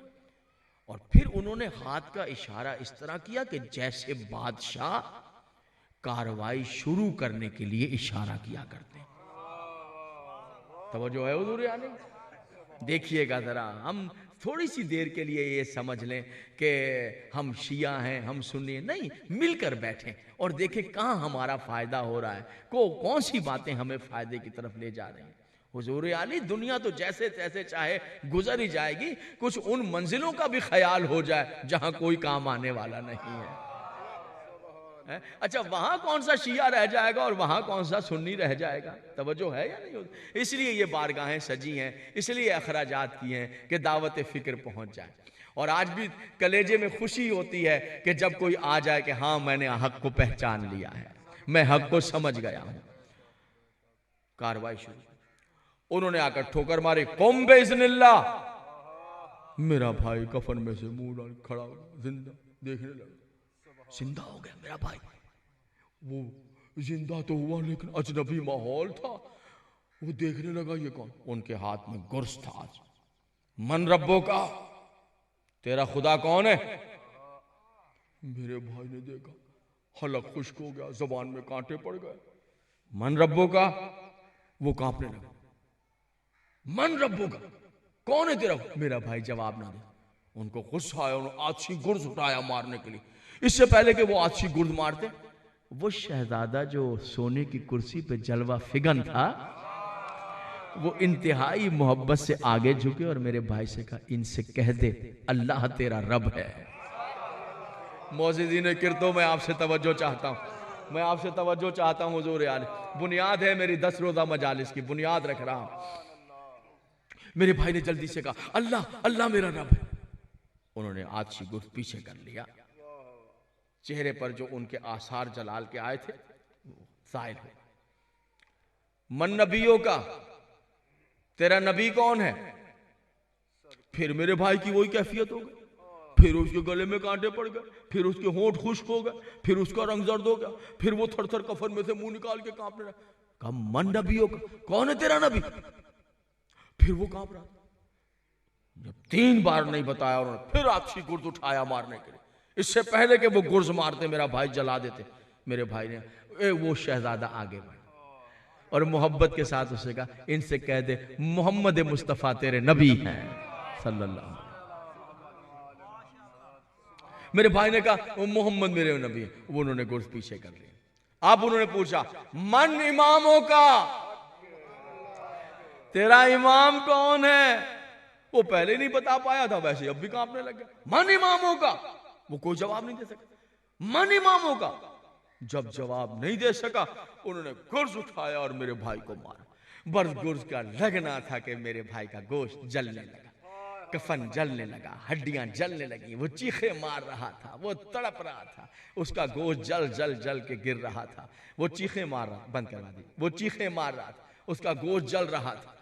Speaker 1: और फिर उन्होंने हाथ का इशारा इस तरह किया कि जैसे बादशाह कार्रवाई शुरू करने के लिए इशारा किया करते हैं। तवज्जो है हुजूर आने? देखिएगा जरा, हम थोड़ी सी देर के लिए ये समझ लें कि हम शिया हैं, हम सुन्नी हैं, नहीं, मिलकर बैठें और देखें कहाँ हमारा फायदा हो रहा है, कौन सी बातें हमें फायदे की तरफ ले जा रही हैं। हुजूर आली, दुनिया तो जैसे तैसे चाहे गुजर ही जाएगी, कुछ उन मंजिलों का भी ख्याल हो जाए जहां कोई काम आने वाला नहीं है। अच्छा, वहां कौन सा शिया रह जाएगा और वहां कौन सा सुन्नी रह जाएगा? तवज्जो है या नहीं? इसलिए ये बारगाहें सजी हैं, इसलिए अखराजात की हैं कि दावत फिक्र पहुंच जाए। और आज भी कलेजे में खुशी होती है कि जब कोई आ जाए कि हाँ, मैंने हक को पहचान लिया है, मैं हक को समझ गया हूं। कार्रवाई शुरू। उन्होंने आकर ठोकर मारी, कौम बेइज़्निल्लाह। मेरा भाई कफन में से मुंह डाल खड़ा हो, जिंदा देखने लगा। जिंदा हो गया मेरा भाई। वो जिंदा तो हुआ लेकिन अजनबी माहौल था। वो देखने लगा ये कौन। उनके हाथ में गुर्स था। मन रब्बो का, तेरा खुदा कौन है? मेरे भाई ने देखा, हलक खुश्क हो गया, जुबान में कांटे पड़ गए। मन रब्बो का, वो कांपने लगा। मन रब्बो का, कौन है तेरा? मेरा भाई जवाब ना दे। उनको गुस्सा आया, उन्होंने आछी गुर्ज उठाया मारने के लिए। इससे पहले कि वो आछी गुर्ज मारते, वो शहजादा जो सोने की कुर्सी पे जलवा फिगन था, वो इंतहाई मोहब्बत से आगे झुके और मेरे भाई से कहा, इनसे कह दे अल्लाह तेरा रब है। मौजूदीन किरतो, मैं आपसे तवज्जो चाहता हूँ, मैं आपसे तवज्जो चाहता हूँ हुजूर आले। बुनियाद है मेरी 10 रोजा मजालिस की, बुनियाद रख रहा हूँ। मेरे भाई ने जल्दी से कहा, अल्लाह अल्लाह मेरा रब है। उन्होंने आछी गुर्ज पीछे कर लिया। चेहरे पर जो उनके आसार जलाल के आए थे जाहिर हो। मन नबियों का, तेरा नबी कौन है? फिर मेरे भाई की वही कैफियत हो गई। फिर उसके गले में कांटे पड़ गए, फिर उसके होंठ खुश्क हो गए, फिर उसका रंग जर्द हो गया, फिर वो थर थर कफन में से मुंह निकाल के कांपने लगा। कहा, मन नबियों का, कौन है तेरा नबी? फिर वो कांप रहा। जब 3 बार नहीं बताया, उन्होंने फिर आछी गुर्ज उठाया मारने के लिए। इससे पहले कि वो गुर्ज मारते मेरा भाई जला देते, मेरे भाई ने वो शहजादा आगे बढ़ा और मोहब्बत के साथ उसे कहा, इनसे कह दे मोहम्मद मुस्तफ़ा तेरे नबी हैं सल्लल्लाहु अलैहि वसल्लम। मेरे भाई ने कहा, वो मोहम्मद मेरे नबी हैं। वो उन्होंने गुर्ज पीछे कर लिया। अब उन्होंने पूछा, मन इमामों का, तेरा इमाम कौन है? वो पहले नहीं बता पाया था, वैसे अब भी कांपने लग गया। मन इमामों का, वो कोई जवाब नहीं दे सका। मन इमामों का, जब जवाब नहीं दे सका, उन्होंने गुर्ज उठाया और मेरे भाई को मारा। बस गुर्ज का लगना था कि मेरे भाई का गोश्त जलने लगा। कफन जलने लगा, हड्डियां जलने लगी, वो चीखे मार रहा था, वो तड़प रहा था, उसका गोश्त जल जल जल के गिर रहा था, वो चीखे मार रहा, बंद करवा दी, वो चीखे मार रहा था, उसका गोश्त जल रहा था।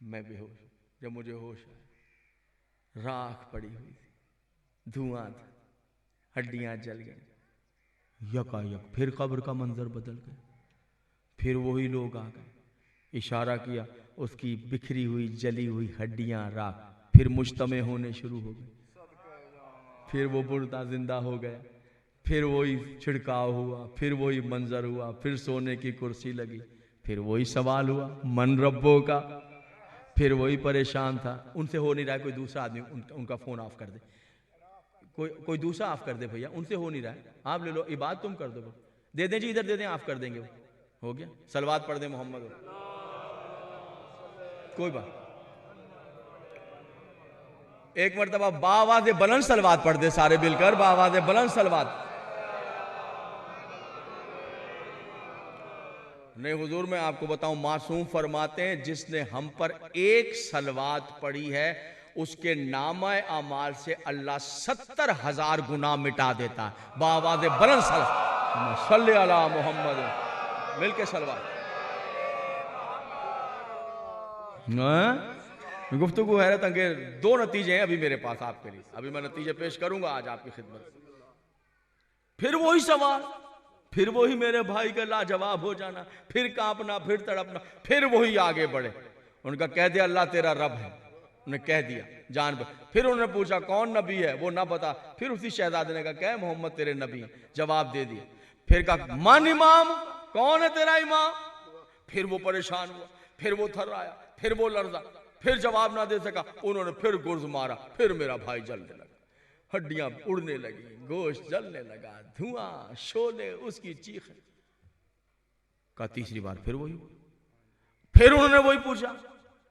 Speaker 1: मैं बेहोश, जब मुझे होश आया, राख पड़ी हुई थी, धुआं था, हड्डियां जल गई। यकायक फिर कब्र का मंजर बदल गया, फिर वही लोग आ गए, इशारा किया, उसकी बिखरी हुई जली हुई हड्डियां राख फिर मुज्तमे होने शुरू हो गए, फिर वो मुर्दा जिंदा हो गया, फिर वही छिड़काव हुआ, फिर वही मंजर हुआ, फिर सोने की कुर्सी लगी, फिर वही सवाल हुआ मन रब्बों का, फिर वही परेशान था। उनसे हो नहीं रहा है, कोई दूसरा आदमी उनका फोन ऑफ कर दे, कोई दूसरा ऑफ कर दे भैया, उनसे हो नहीं रहा है, आप ले लो, इबादत तुम कर दो, दे दें जी, इधर दे दें, ऑफ कर देंगे, हो गया, सलवात पढ़ दे मोहम्मद, कोई बात, एक मरतबा बावाज़े बुलंद सलवात पढ़ दे सारे मिलकर, बावाज़े बुलंद सलवात। नहीं हुजूर, मैं आपको बताऊं, मासूम फरमाते हैं जिसने हम पर एक सलवात पढ़ी है उसके नामा अमाल से अल्लाह 70,000 गुनाह मिटा देता है। बावाज़े बुलंद सलवात, सल्ले अला मोहम्मद, मिलके सलवात। गुफ्तगू हैरत अंगेज, दो नतीजे हैं अभी मेरे पास आपके लिए, अभी मैं नतीजे पेश करूंगा आज आपकी खिदमत। फिर वही सवाल, फिर वही मेरे भाई का लाजवाब हो जाना, फिर कांपना, फिर तड़पना, फिर वही आगे बढ़े। उनका कह दिया अल्लाह तेरा रब है, उन्हें कह दिया जान पर। फिर उन्होंने पूछा कौन नबी है, वो ना बता, फिर उसी शहजादे ने कहा क्या मोहम्मद तेरे नबी है, जवाब दे दिया। फिर कहा मन इमाम, कौन है तेरा इमाम, फिर वो परेशान हुआ, फिर वो थर्राया, फिर वो लर्जा, फिर जवाब ना दे सका, उन्होंने फिर गुर्ज मारा, फिर मेरा भाई जलने लगा, हड्डियां उड़ने लगी, गोश्त जलने लगा, धुआं, शोले, उसकी चीख का। तीसरी बार फिर वही, फिर उन्होंने वही पूछा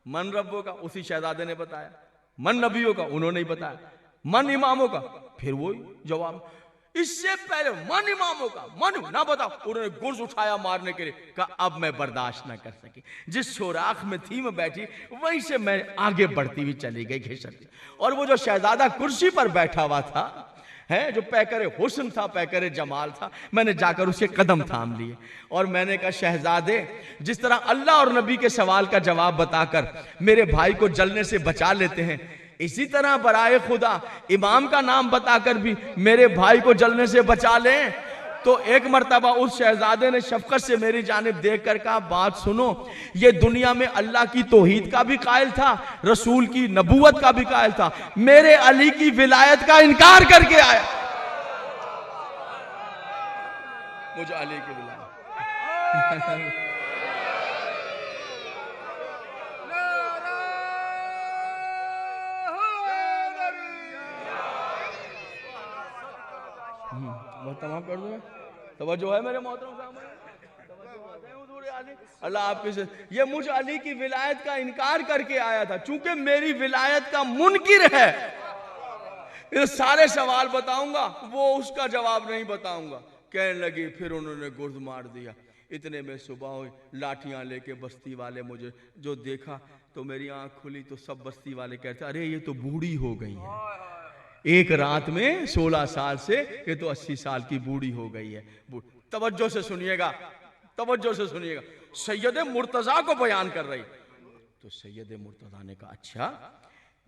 Speaker 1: मन रब्बों का, उसी शहजादे ने बताया, मन नबियों का, उन्होंने ही बताया, मन इमामों का, फिर वही जवाब। इससे पहले मन इमामों का, मन ना बताओ, उन्होंने गुर्ज उठाया मारने के लिए, कहा अब मैं बर्दाश्त ना कर सकी, जिस सुराख में थी मैं बैठी वहीं से मैं आगे बढ़ती हुई चली गई घिसटती। और वो जो शहजादा कुर्सी पर बैठा हुआ था, है जो पैकरे हुस्न था, पैकरे जमाल था, मैंने जाकर उसके कदम थाम लिए और मैंने कहा शहजादे, जिस तरह अल्लाह और नबी के सवाल का जवाब बताकर मेरे भाई को जलने से बचा लेते हैं, इसी तरह बराए खुदा इमाम का नाम बताकर भी मेरे भाई को जलने से बचा लें। तो एक मर्तबा उस शहजादे ने शफकत से मेरी जानिब देखकर कहा बात सुनो, ये दुनिया में अल्लाह की तौहीद का भी कायल था, रसूल की नबूवत का भी कायल था, मेरे अली की विलायत का इनकार करके आया। मुझे अली की विलायत तमाम कर दो, तवज्जो है मेरे मोहतरम सामने, अल्लाह आपके से, ये मुझ अली की विलायत का इनकार करके आया था, चूंकि मेरी विलायत का मुनकिर है, ये सारे सवाल बताऊंगा, वो उसका जवाब नहीं बताऊंगा। कहने लगी, फिर उन्होंने गुर्द मार दिया। इतने में सुबह हुई, लाठियां लेके बस्ती वाले मुझे जो देखा तो मेरी आंख खुली तो सब बस्ती वाले कहते अरे ये तो बूढ़ी हो गई है, एक रात में 16 साल से ये तो 80 साल की बूढ़ी हो गई है। तवज्जो से सुनिएगा, तवज्जो से सुनिएगा, सैयद मुर्तजा को बयान कर रही। तो सैयद मुर्तजा ने कहा अच्छा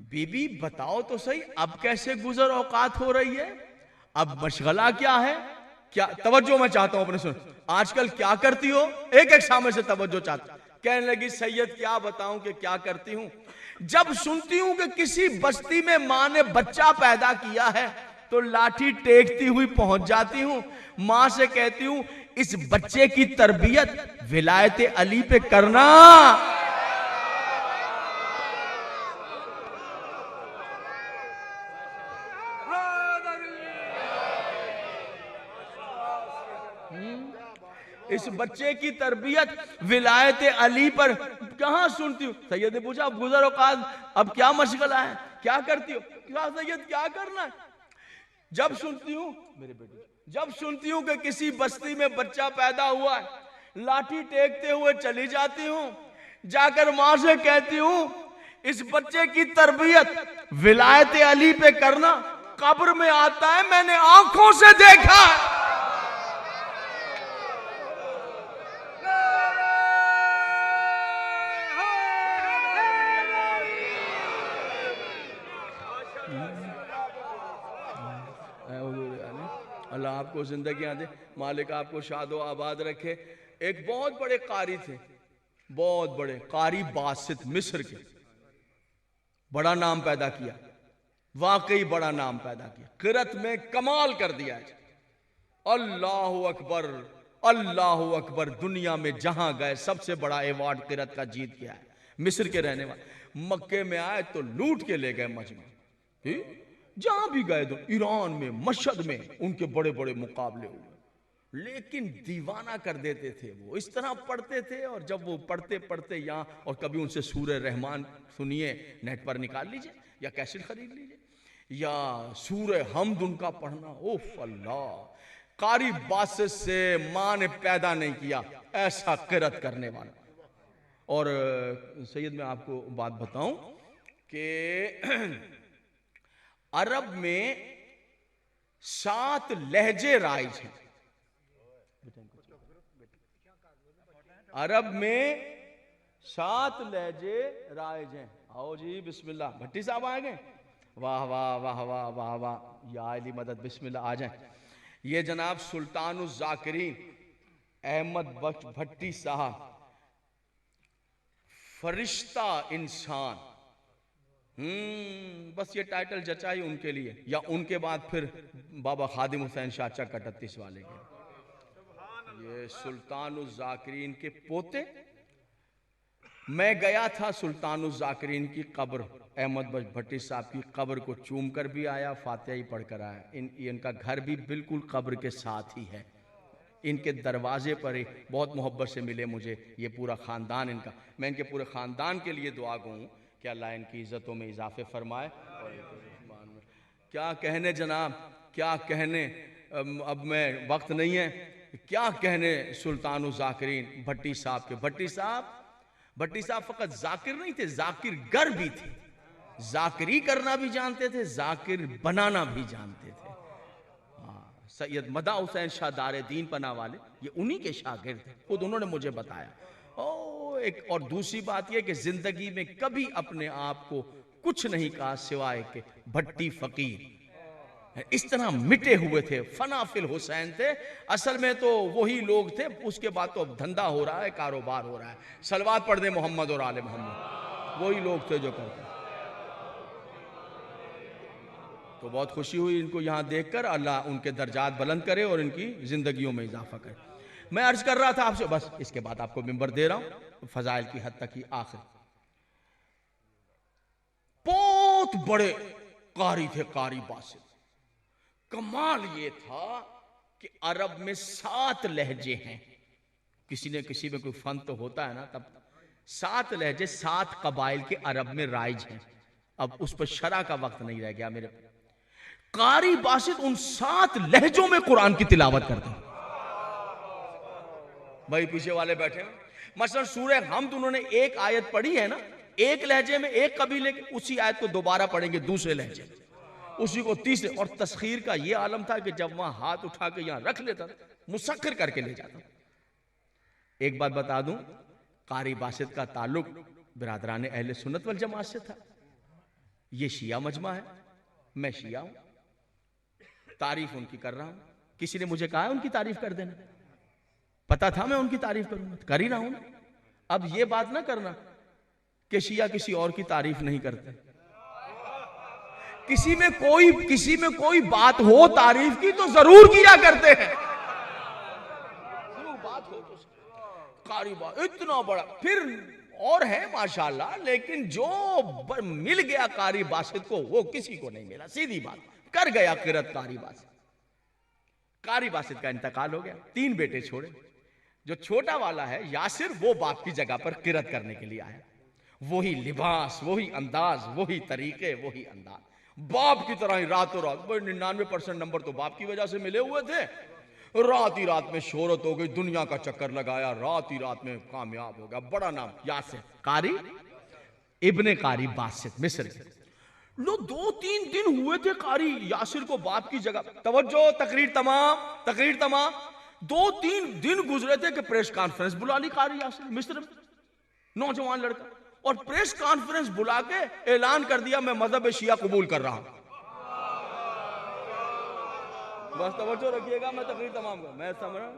Speaker 1: बीबी बताओ तो सही, अब कैसे गुजर औकात हो रही है, अब मशगला क्या है, क्या तवज्जो मैं चाहता हूं अपने सुन, आजकल क्या करती हो, एक एक सामने से तवज्जो चाहता। कहने लगी सैयद क्या बताऊं कि क्या करती हूं, जब सुनती हूं कि किसी बस्ती में मां ने बच्चा पैदा किया है तो लाठी टेकती हुई पहुंच जाती हूं, मां से कहती हूं इस बच्चे की तरबियत विलायत अली पे करना। इस बच्चे की तरबियत विलायत अली पर कहां सुनती हूं। सैयद ने पूछा अब गुजर औकात, अब क्या मशगला है, क्या करती हो, क्या सैयद क्या करना है। जब सुनती हूं मेरे बेटे, जब सुनती हूं कि किसी बस्ती में बच्चा पैदा हुआ है, लाठी टेकते हुए चली जाती हूं, जाकर मां से कहती हूं इस बच्चे की तरबियत विलायत अली पे करना। कब्र में आता है मैंने आंखों से देखा है। अल्लाह आपको जिंदगी दे, मालिक आपको शादो आबाद रखे। एक बहुत बड़े कारी थे, बहुत बड़े कारी बासित, मिस्र के, बड़ा नाम पैदा किया, वाकई बड़ा नाम पैदा किया, किरत में कमाल कर दिया। अल्लाह अकबर, अल्लाह अकबर। दुनिया में जहां गए सबसे बड़ा अवार्ड किरत का जीत किया है। मिस्र के रहने वाले मक्के में आए तो लूट के ले गए मजमा। जहां भी गए तो ईरान में, मशहद में उनके बड़े बड़े मुकाबले हुए, लेकिन दीवाना कर देते थे। वो इस तरह पढ़ते थे, और जब वो पढ़ते पढ़ते यहाँ, और कभी उनसे सूरह रहमान सुनिए, नेट पर निकाल लीजिए या कैसेट खरीद लीजिए, या सूरह हमद उनका पढ़ना, ओफ अल्लाह। कारी बासित से मां ने पैदा नहीं किया ऐसा किरत करने वाला। और सैयद मैं आपको बात बताऊं कि अरब में 7 लहजे राइज हैं। अरब में 7 लहजे राइज हैं। आओ जी बिस्मिल्लाह, भट्टी साहब आ गए, वाह वाह वाह वाह वाह वाह, या अली मदद, बिस्मिल्लाह आ जाए। ये जनाब सुल्तानुल जाकिरीन अहमद बख्श भट्टी साहब, फरिश्ता इंसान। बस ये टाइटल जचा ही उनके लिए, या उनके बाद फिर बाबा खादिम हुसैन शाह चक 38 वाले के। ये सुल्तानुल जाकिरीन के पोते। मैं गया था सुल्तानुल जाकिरीन की कब्र, अहमद बख्श भट्टी साहब की कब्र को चूम कर भी आया, फातिहा ही पढ़ कर आया। इनका घर भी बिल्कुल कब्र के साथ ही है। इनके दरवाजे पर ही बहुत मोहब्बत से मिले मुझे ये पूरा ख़ानदान इनका। मैं इनके पूरे ख़ानदान के लिए दुआ गो हूँ कि अल्लाह इनकी इज़्ज़तों में इजाफे फरमाए। और क्या कहने जनाब, क्या कहने, अब मैं वक्त नहीं है, क्या कहने सुल्तानुल जाकिरीन भट्टी साहब के। भट्टी साहब फ़कत जाकिर नहीं थे, जाकिर गर भी थे। जाकिरी करना भी जानते थे, जाकिर बनाना भी जानते थे। सैयद मदा हुसैन शाह दारे दीन पना वाले ये उन्हीं के शागिर्द थे, खुद उन्होंने मुझे बताया। एक और दूसरी बात यह कि जिंदगी में कभी अपने आप को कुछ नहीं कहा सिवाय के भट्टी फकीर। इस तरह मिटे हुए थे, फनाफिल हुसैन थे। असल में तो वही लोग थे, उसके बाद तो अब धंधा हो रहा है, कारोबार हो रहा है। सलवात पढ़ दे मोहम्मद और आले मोहम्मद, वही लोग थे जो करते। तो बहुत खुशी हुई इनको यहाँ देखकर। अल्लाह उनके दर्जात बुलंद करे और इनकी जिंदगियों में इजाफा करे। मैं अर्ज कर रहा था आपसे, बस इसके बाद आपको मिंबर दे रहा हूं, फजाइल की हद तक ही आखिर। बहुत बड़े कारी थे, कारी बासित। कमाल ये था कि अरब में 7 लहजे हैं। किसी ने किसी में कोई फन तो होता है ना, तब 7 लहजे 7 कबाइल के अरब में राइज हैं। अब उस पर शरा का वक्त नहीं रह गया मेरे। कारी बासित उन 7 लहजों में कुरान की तिलावत करते हैं। भाई पीछे वाले बैठे हैं, मसलन सूरह हमद उन्होंने एक आयत पढ़ी है ना, एक लहजे में, एक कबीले के, उसी आयत को दोबारा पढ़ेंगे दूसरे लहजे, उसी को तीसरे। और तस्खीर का यह आलम था कि जब वहां हाथ उठा के यहां रख लेता था, मुसक्खर करके ले जाता। एक बात बता दूं, कारी बासित का ताल्लुक बिरादरान अहले सुन्नत वल जमात से था। यह शिया मजमा है, मैं शिया हूं, तारीफ उनकी कर रहा हूं। किसी ने मुझे कहा है उनकी तारीफ कर देना, पता था मैं उनकी तारीफ करूंगा, कर ही रहा हूं। अब यह बात ना करना कि शिया किसी और की तारीफ नहीं करते। किसी में कोई बात हो तारीफ की तो जरूर किया करते हैं। बात हो तो कारी बात इतना बड़ा फिर और है माशाल्लाह, लेकिन जो मिल गया कारी बासित को वो किसी को नहीं मिला। सीधी बात, कर गया किरत कारी बासित। कारी बासित का इंतकाल हो गया, 3 बेटे छोड़े। जो छोटा वाला है यासिर, वो बाप की जगह पर किरत करने के लिए आया। वही लिबास, वही अंदाज, वही तरीके, वही अंदाज, बाप की तरह ही रातों रात। 99% नंबर तो बाप की वजह से मिले हुए थे। रात ही रात में शोहरत हो गई, दुनिया का चक्कर लगाया, रात ही रात में कामयाब हो गया, बड़ा नाम यासिर कारी इब्ने कारी बासित मिस्र के। लो 2-3 दिन हुए थे कारी यासिर को बाप की जगह। तवज्जो, तकरीर तमाम। 2-3 दिन गुजरे थे कि प्रेस कॉन्फ्रेंस बुला ली कारी यासिर, मिस्र में नौजवान लड़का, और प्रेस कॉन्फ्रेंस बुला के ऐलान कर दिया मैं मजहब शिया कबूल कर रहा हूं। बस तवज्जो रखिएगा, मैं तकरीर तमाम कर, मैं समझ रहा हूं,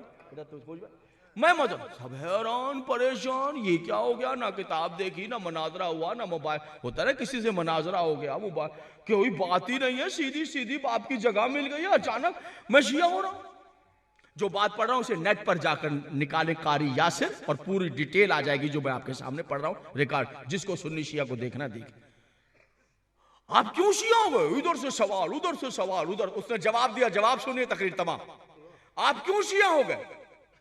Speaker 1: मैं मजहब। सब हैरान परेशान, ये क्या हो गया, ना किताब देखी, ना मनाजरा हुआ, ना मोबाइल होता है किसी से मनाजरा हो गया, मोबाइल कोई बात ही नहीं है, सीधी सीधी बाप की जगह मिल गई है, अचानक मैं शिया हो रहा हूं। जो बात पढ़ रहा हूं उसे नेट पर जाकर निकाले कारी यासिर, और पूरी डिटेल आ जाएगी जो मैं आपके सामने पढ़ रहा हूं, रिकॉर्ड, जिसको सुन्नी शिया को देखना देखे। आप क्यों शिया हो गए, इधर से सवाल उधर से सवाल उधर, उसने जवाब दिया, जवाब सुनिए तकरीर तमाम। आप क्यों शिया हो गए?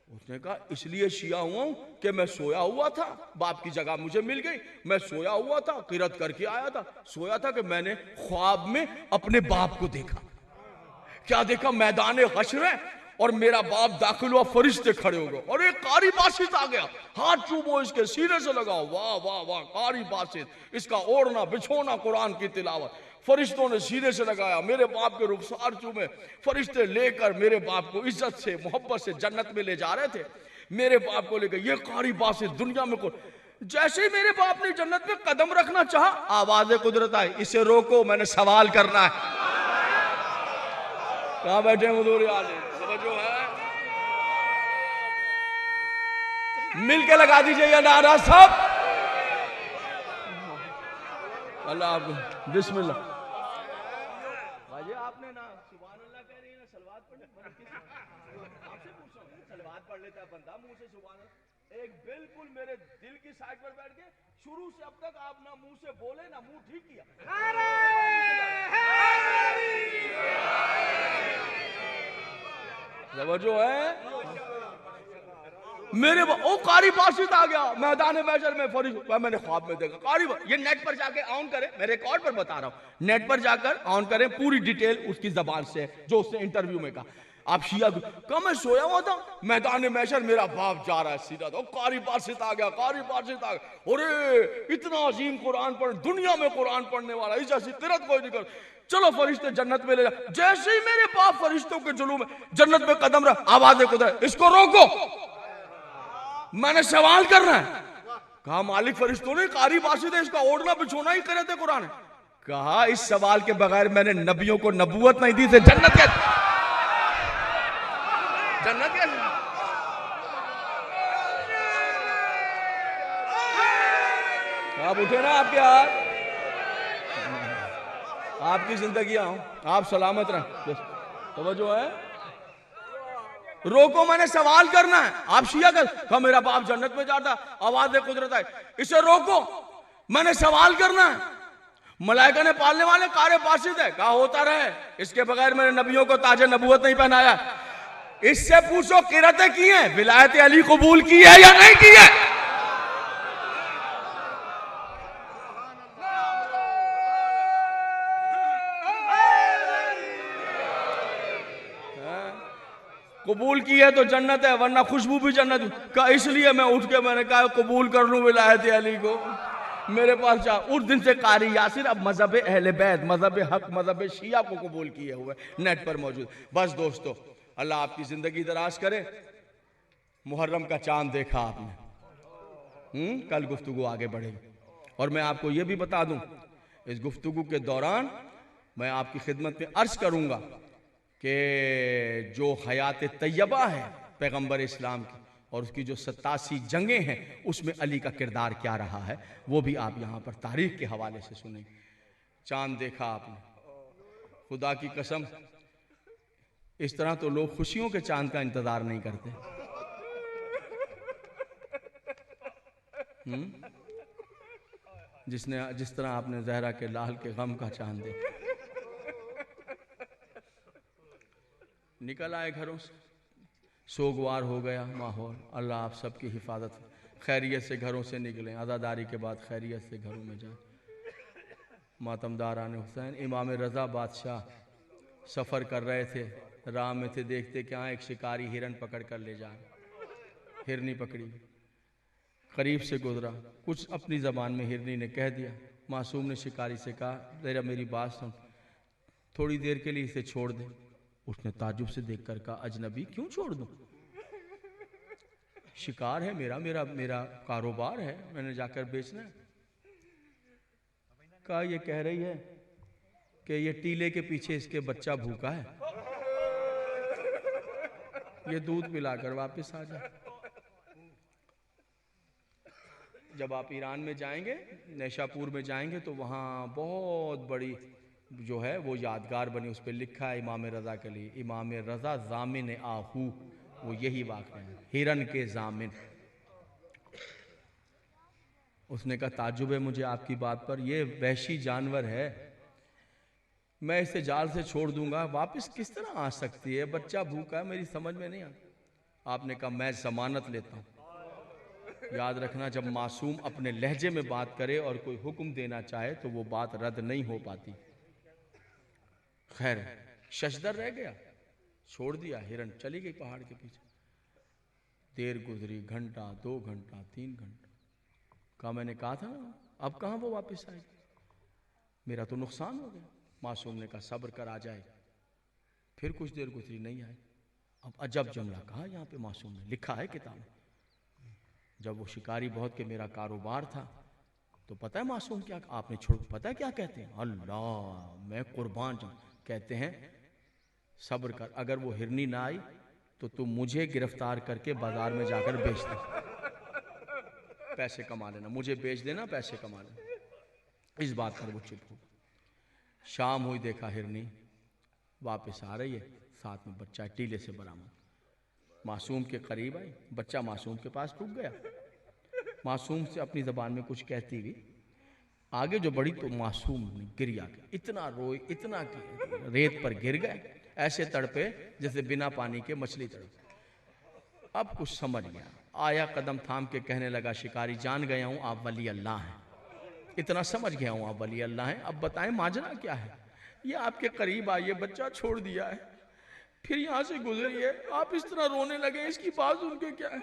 Speaker 1: उसने कहा इसलिए शिया हुआ हूं कि मैं सोया हुआ था, बाप की जगह मुझे मिल गई, मैं सोया हुआ था, किरत करके आया था, सोया था कि मैंने ख्वाब में अपने बाप को देखा। क्या देखा? मैदान हश्र है और मेरा बाप दाखिल हुआ, फरिश्ते खड़े हो गए, और एक कारी बासित आ गया, हाथ चूमो इसके सीने से लगाओ, वाह वाह वाह, कारी बासित, इसका ओढ़ना बिछोना कुरान की तिलावत, फरिश्तों ने सीने से लगाया, मेरे बाप के रुखसार चूमे, फरिश्ते लेकर मेरे बाप को इज्जत से मोहब्बत से जन्नत में ले जा रहे थे, मेरे बाप को लेकर, ये कारी बासित दुनिया में जैसे ही मेरे बाप ने जन्नत में कदम रखना चाहा, आवाज़ कुदरत आई, इसे रोको, मैंने सवाल करना है। कहां बैठे हुजूर आले, जो है मिलके लगा दीजिए ये नारा सब। अल्लाह आपको बिस्मिल्लाह। भाई आपने ना सुभान अल्लाह कह रही है ना सलवात पढ़ने, आपसे पूछ रहा हूं, सलवात पढ़ लेता है बंदा मुंह से सुभान अल्लाह, एक बिल्कुल मेरे दिल की साइड पर बैठ के शुरू से अब तक आप ना मुंह से बोले ना मुंह ठीक किया। जो है मेरे ओ कारी बासित आ गया मैदान महशर में, फरिश्त, मैंने ख्वाब में देखा कारी, ये नेट पर जाके ऑन करें, मैं रिकॉर्ड पर बता रहा हूं, नेट पर जाकर ऑन करें, पूरी डिटेल उसकी जबान से जो उसने इंटरव्यू में कहा। आप शिया कहा मैं सोया हुआ था, मैदान महशर मेरा बाप जा रहा है सीधा, तो कारी बासित आ गया, कारी बासित आ गया, अरे इतना अजीम कुरान पढ़, दुनिया में कुरान पढ़ने वाला इस जैसी किरत कोई नहीं कर, चलो फरिश्ते जन्नत में ले जा। जैसे ही मेरे बाप फरिश्तों के जुलूम में जन्नत में कदम रख, आवाज कुदरत, इसको रोको, मैंने सवाल करना है। कहा मालिक फरिश्तों ने कारी बासित है, इसका ओढ़ना बिछोना ही करे थे कुरान। कहा इस सवाल के बगैर मैंने नबियों को नबूवत नहीं दी थी, जन्नत के जन्नत के आप उठे ना, आपके हाथ, आपकी जिंदगी आऊं, आप सलामत रहें, तो जो है रोको, मैंने सवाल करना है। आप शिया कर मेरा बाप जन्नत में जाता, आवाज कुदरत है, इसे रोको, मैंने सवाल करना है। मलाइका ने पालने वाले कारी बासित है, कहा होता रहे, इसके बगैर मैंने नबियों को ताज नबूवत नहीं पहनाया। इससे पूछो किरतें की है, विलायत अली कबूल की है या नहीं की है? कबूल की है तो जन्नत है, वरना खुशबू भी जन्नत का, इसलिए मैं उठ के मैंने कहा कबूल कर लूं विलायत अली को, मेरे पास जा। उस दिन से कारी यासिर अब मजहब अहले बैत, मजहब हक, मजहब शिया को कबूल किए हुए, नेट पर मौजूद। बस दोस्तों, अल्लाह आपकी जिंदगी दराज करे। मुहर्रम का चांद देखा आपने, कल गुफ्तगू आगे बढ़ेगी, और मैं आपको यह भी बता दूं, इस गुफ्तगू के दौरान मैं आपकी खिदमत में अर्ज करूंगा कि जो हयात तैयबा है पैगंबर इस्लाम की, और उसकी जो 87 जंगें हैं, उसमें अली का किरदार क्या रहा है, वो भी आप यहाँ पर तारीख के हवाले से सुनेंगे। चांद देखा आपने, खुदा की कसम, इस तरह तो लोग खुशियों के चांद का इंतजार नहीं करते। जिस तरह आपने जहरा के लाल के गम का चांद देखा। निकल आए घरों से, सोगवार हो गया माहौल, अल्लाह आप सबकी हिफाजत, खैरियत से घरों से निकलें, आज़ादारी के बाद खैरियत से घरों में जाएं। मातमदारान हुसैन, इमाम रज़ा बादशाह सफ़र कर रहे थे, राह में थे, देखते क्या एक शिकारी हिरन पकड़ कर ले जा, हिरनी पकड़ी, करीब से गुजरा, कुछ अपनी जबान में हिरनी ने कह दिया। मासूम ने शिकारी से कहा, तेरा मेरी बात सुन, थोड़ी देर के लिए इसे छोड़ दे। उसने ताजुब से देखकर कहा, अजनबी क्यों छोड़ दूं? शिकार है मेरा मेरा मेरा कारोबार है, मैंने जाकर बेचना है। कहा, ये कह रही है कि ये टीले के पीछे इसके बच्चा भूखा है, ये दूध पिलाकर वापस आ जाए। जब आप ईरान में जाएंगे, नैशापुर में जाएंगे, तो वहाँ बहुत बड़ी जो है वो यादगार बनी, उस पर लिखा है इमाम रज़ा के लिए, इमाम रज़ा ज़ामिन आहू, वो यही वाक़या है, हिरन के ज़ामिन। उसने कहा, ताज्जुब है मुझे आपकी बात पर, ये वहशी जानवर है, मैं इसे जाल से छोड़ दूंगा, वापस किस तरह आ सकती है? बच्चा भूखा है, मेरी समझ में नहीं आता। आपने कहा, मैं जमानत लेता हूँ। याद रखना, जब मासूम अपने लहजे में बात करे और कोई हुक्म देना चाहे तो वो बात रद्द नहीं हो पाती। खैर, शशदर रह गया, छोड़ दिया, हिरन चली गई पहाड़ के पीछे। देर गुजरी, घंटा, 2 घंटा, 3 घंटा। कहा, मैंने कहा था ना, अब कहाँ वो वापस आएगी, मेरा तो नुकसान हो गया। मासूम ने कहा, सब्र कर, आ जाए। फिर कुछ देर गुजरी, नहीं आए। अब अजब जुमला कहा यहाँ पे मासूम ने, लिखा है किताब में। जब वो शिकारी बहुत के मेरा कारोबार था, तो पता है मासूम क्या आपने छोड़, पता है क्या कहते हैं? अल्लाह, मैं कुर्बान जाऊं, कहते हैं सब्र कर, अगर वो हिरनी ना आई तो तू मुझे गिरफ्तार करके बाजार में जाकर बेच दे, पैसे कमा लेना, मुझे बेच देना, पैसे कमा लेना। इस बात पर वो चुप हो। शाम हुई, देखा हिरनी वापस आ रही है, साथ में बच्चा टीले से बरामद। मासूम के करीब आई, बच्चा मासूम के पास रुक गया। मासूम से अपनी जबान में कुछ कहती हुई आगे जो बढ़ी, तो मासूम गिर गया, इतना रोए, इतना कि रेत पर गिर गए, ऐसे तड़पे जैसे बिना पानी के मछली तड़पे। अब कुछ समझ गया, आया, कदम थाम के कहने लगा, शिकारी जान गया हूं आप वली अल्लाह हैं, इतना समझ गया हूं आप वली अल्लाह हैं, अब बताएं माजरा क्या है? ये आपके करीब आई है, बच्चा छोड़ दिया है, फिर यहाँ से गुजरी है, आप इस तरह रोने लगे, इसकी बात सुन के क्या है?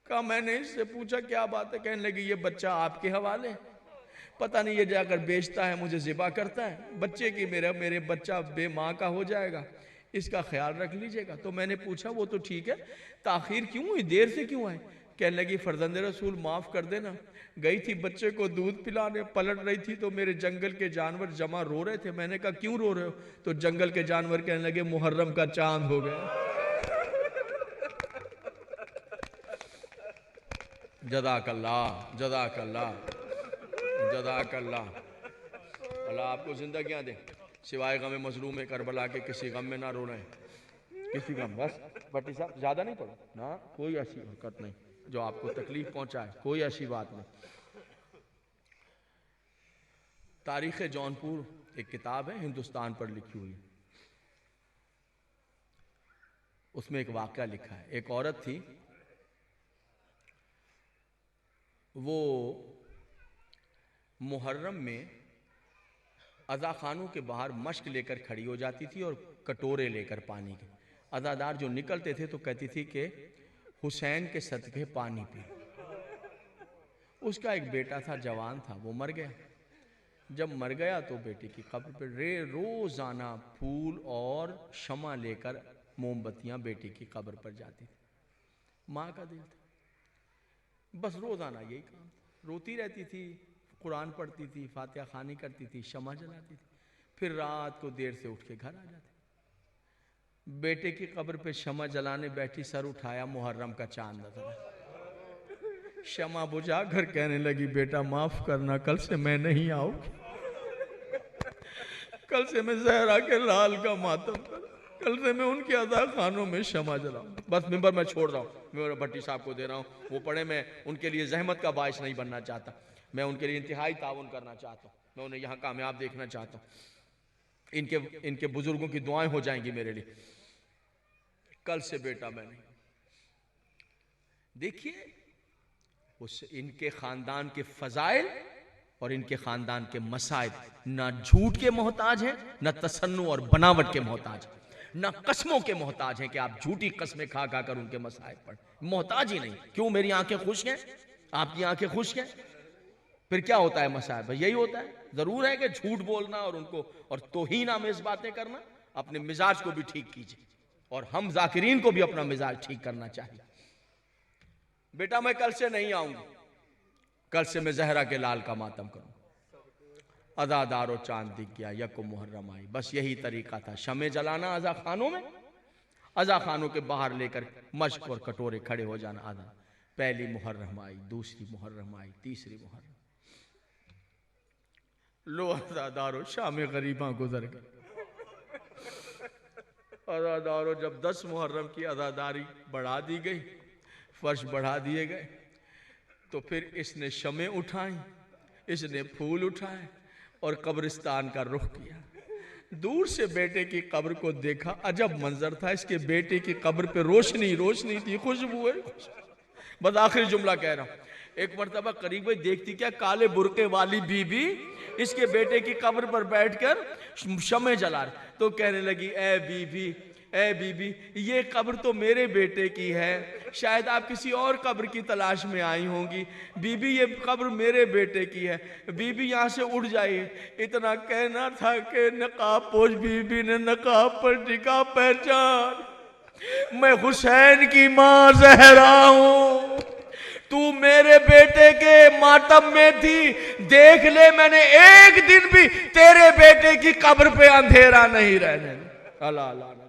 Speaker 1: कहा, मैंने इससे पूछा क्या बात है? कहने लगी, ये बच्चा आपके हवाले, पता नहीं ये जाकर बेचता है, मुझे ज़िबा करता है, बच्चे की मेरे बच्चा बेमाँ का हो जाएगा, इसका ख्याल रख लीजिएगा। तो मैंने पूछा, वो तो ठीक है, ताखीर क्यों हुई, देर से क्यों आए? कहने लगी, फर्जंद रसूल माफ़ कर देना, गई थी बच्चे को दूध पिलाने, पलट रही थी तो मेरे जंगल के जानवर जमा रो रहे थे। मैंने कहा, क्यों रो रहे हो? तो जंगल के जानवर कहने लगे, मुहर्रम का चांद हो गया। जज़ाकल्लाह, जज़ाकल्लाह, जज़ाकल्लाह, अल्लाह आपको जिंदगियां दे, सिवाय गम मजलूम करबला के किसी गम में ना रो रहे हैं, किसी गम। बस भट्टी साहब ज़्यादा नहीं पढ़ो ना, कोई ऐसी हरकत नहीं जो आपको तकलीफ पहुंचाए, कोई ऐसी बात नहीं। तारीख़ जौनपुर एक किताब है, हिंदुस्तान पर लिखी हुई, उसमें एक वाक़या लिखा है। एक औरत थी, वो मुहर्रम में अज़ा खानों के बाहर मश्क लेकर खड़ी हो जाती थी और कटोरे लेकर पानी के, अज़ादार जो निकलते थे तो कहती थी कि हुसैन के सदक़े पानी पी। उसका एक बेटा था, जवान था, वो मर गया। जब मर गया तो बेटी की कब्र पर रोज़ाना फूल और शमा लेकर मोमबत्तियां बेटी की कब्र पर जाती थी। माँ का दिल था, बस रोज़ाना यही काम था, रोती रहती थी, कुरान पढ़ती थी, फातिहा खानी करती थी, शमा जलाती थी, फिर रात को देर से उठ के घर आ जाती। बेटे की कब्र पे शमा जलाने बैठी, सर उठाया, मुहर्रम का चांद नजर, शमा बुझा घर कहने लगी, बेटा माफ करना, कल से मैं नहीं आऊंगी, कल से मैं जहरा के लाल का मातम कर, कल से मैं उनके अज़ा खानों में शमा जलाऊं। बस मिंबर मैं छोड़ रहा हूँ, मैं भट्टी साहब को दे रहा हूँ, वो पढ़े, मैं उनके लिए जहमत का बाइस नहीं बनना चाहता, मैं उनके लिए इंतहाई ताउन करना चाहता हूँ, मैं उन्हें यहाँ कामयाब देखना चाहता हूँ, इनके बुजुर्गों की दुआएं हो जाएंगी मेरे लिए। कल से बेटा मैं नहीं। देखिए उस इनके खानदान के फजाइल और इनके खानदान के मसाइब ना झूठ के मोहताज हैं, ना तसन्नु और बनावट के मोहताज। ना कस्मों के मोहताज हैं कि आप झूठी कस्में खा खा कर उनके मसाइब पढ़, मोहताज ही नहीं। क्यों? मेरी आंखें खुश हैं, आपकी आंखें खुश हैं, फिर क्या होता है मसाइब? यही होता है। जरूर है कि झूठ बोलना और उनको और तौहीन आमेज बातें करना। अपने मिजाज को भी ठीक कीजिए और हम जाकिरीन को भी अपना मिजाज ठीक करना चाहिए। बेटा मैं कल से नहीं आऊंगी, कल से मैं जहरा के लाल का मातम करूं। अजादारो चांद दिख गया, यको मुहर्रम आई, बस यही तरीका था शमे जलाना अजा खानों में, अजा खानों के बाहर लेकर मश्क और कटोरे खड़े हो जाना। आधा पहली मुहर्रम आई, दूसरी मुहर्रम आई, तीसरी मुहर्रम, लो अजादारो शाम गरीबा गुजर गई। अजादारो जब 10 मुहर्रम की अजादारी बढ़ा दी गई, फर्श बढ़ा दिए गए, तो फिर इसने शमे उठाई, इसने फूल उठाए और कब्रिस्तान का रुख किया। दूर से बेटे की कब्र को देखा, अजब मंजर था। इसके बेटे की कब्र पे रोशनी रोशनी थी, खुशबू है। बस आखिरी जुमला कह रहा हूं। एक मर्तबा करीब में देखती क्या, काले बुरके वाली बीबी इसके बेटे की कब्र पर बैठकर शमे जला रही। तो कहने लगी, ए बीबी, ए बीबी, ये कब्र तो मेरे बेटे की है, शायद आप किसी और कब्र की तलाश में आई होंगी। बीबी ये कब्र मेरे बेटे की है, बीबी यहाँ से उठ जाइए। इतना कहना था कि नकाबपोश बीबी ने नकाब पर टिका, पहचान मैं हुसैन की मां जहरा हूं, तू मेरे बेटे के मातम में थी। देख ले, मैंने एक दिन भी तेरे बेटे की कब्र पे अंधेरा नहीं रहने। अल्लाह अल्लाह।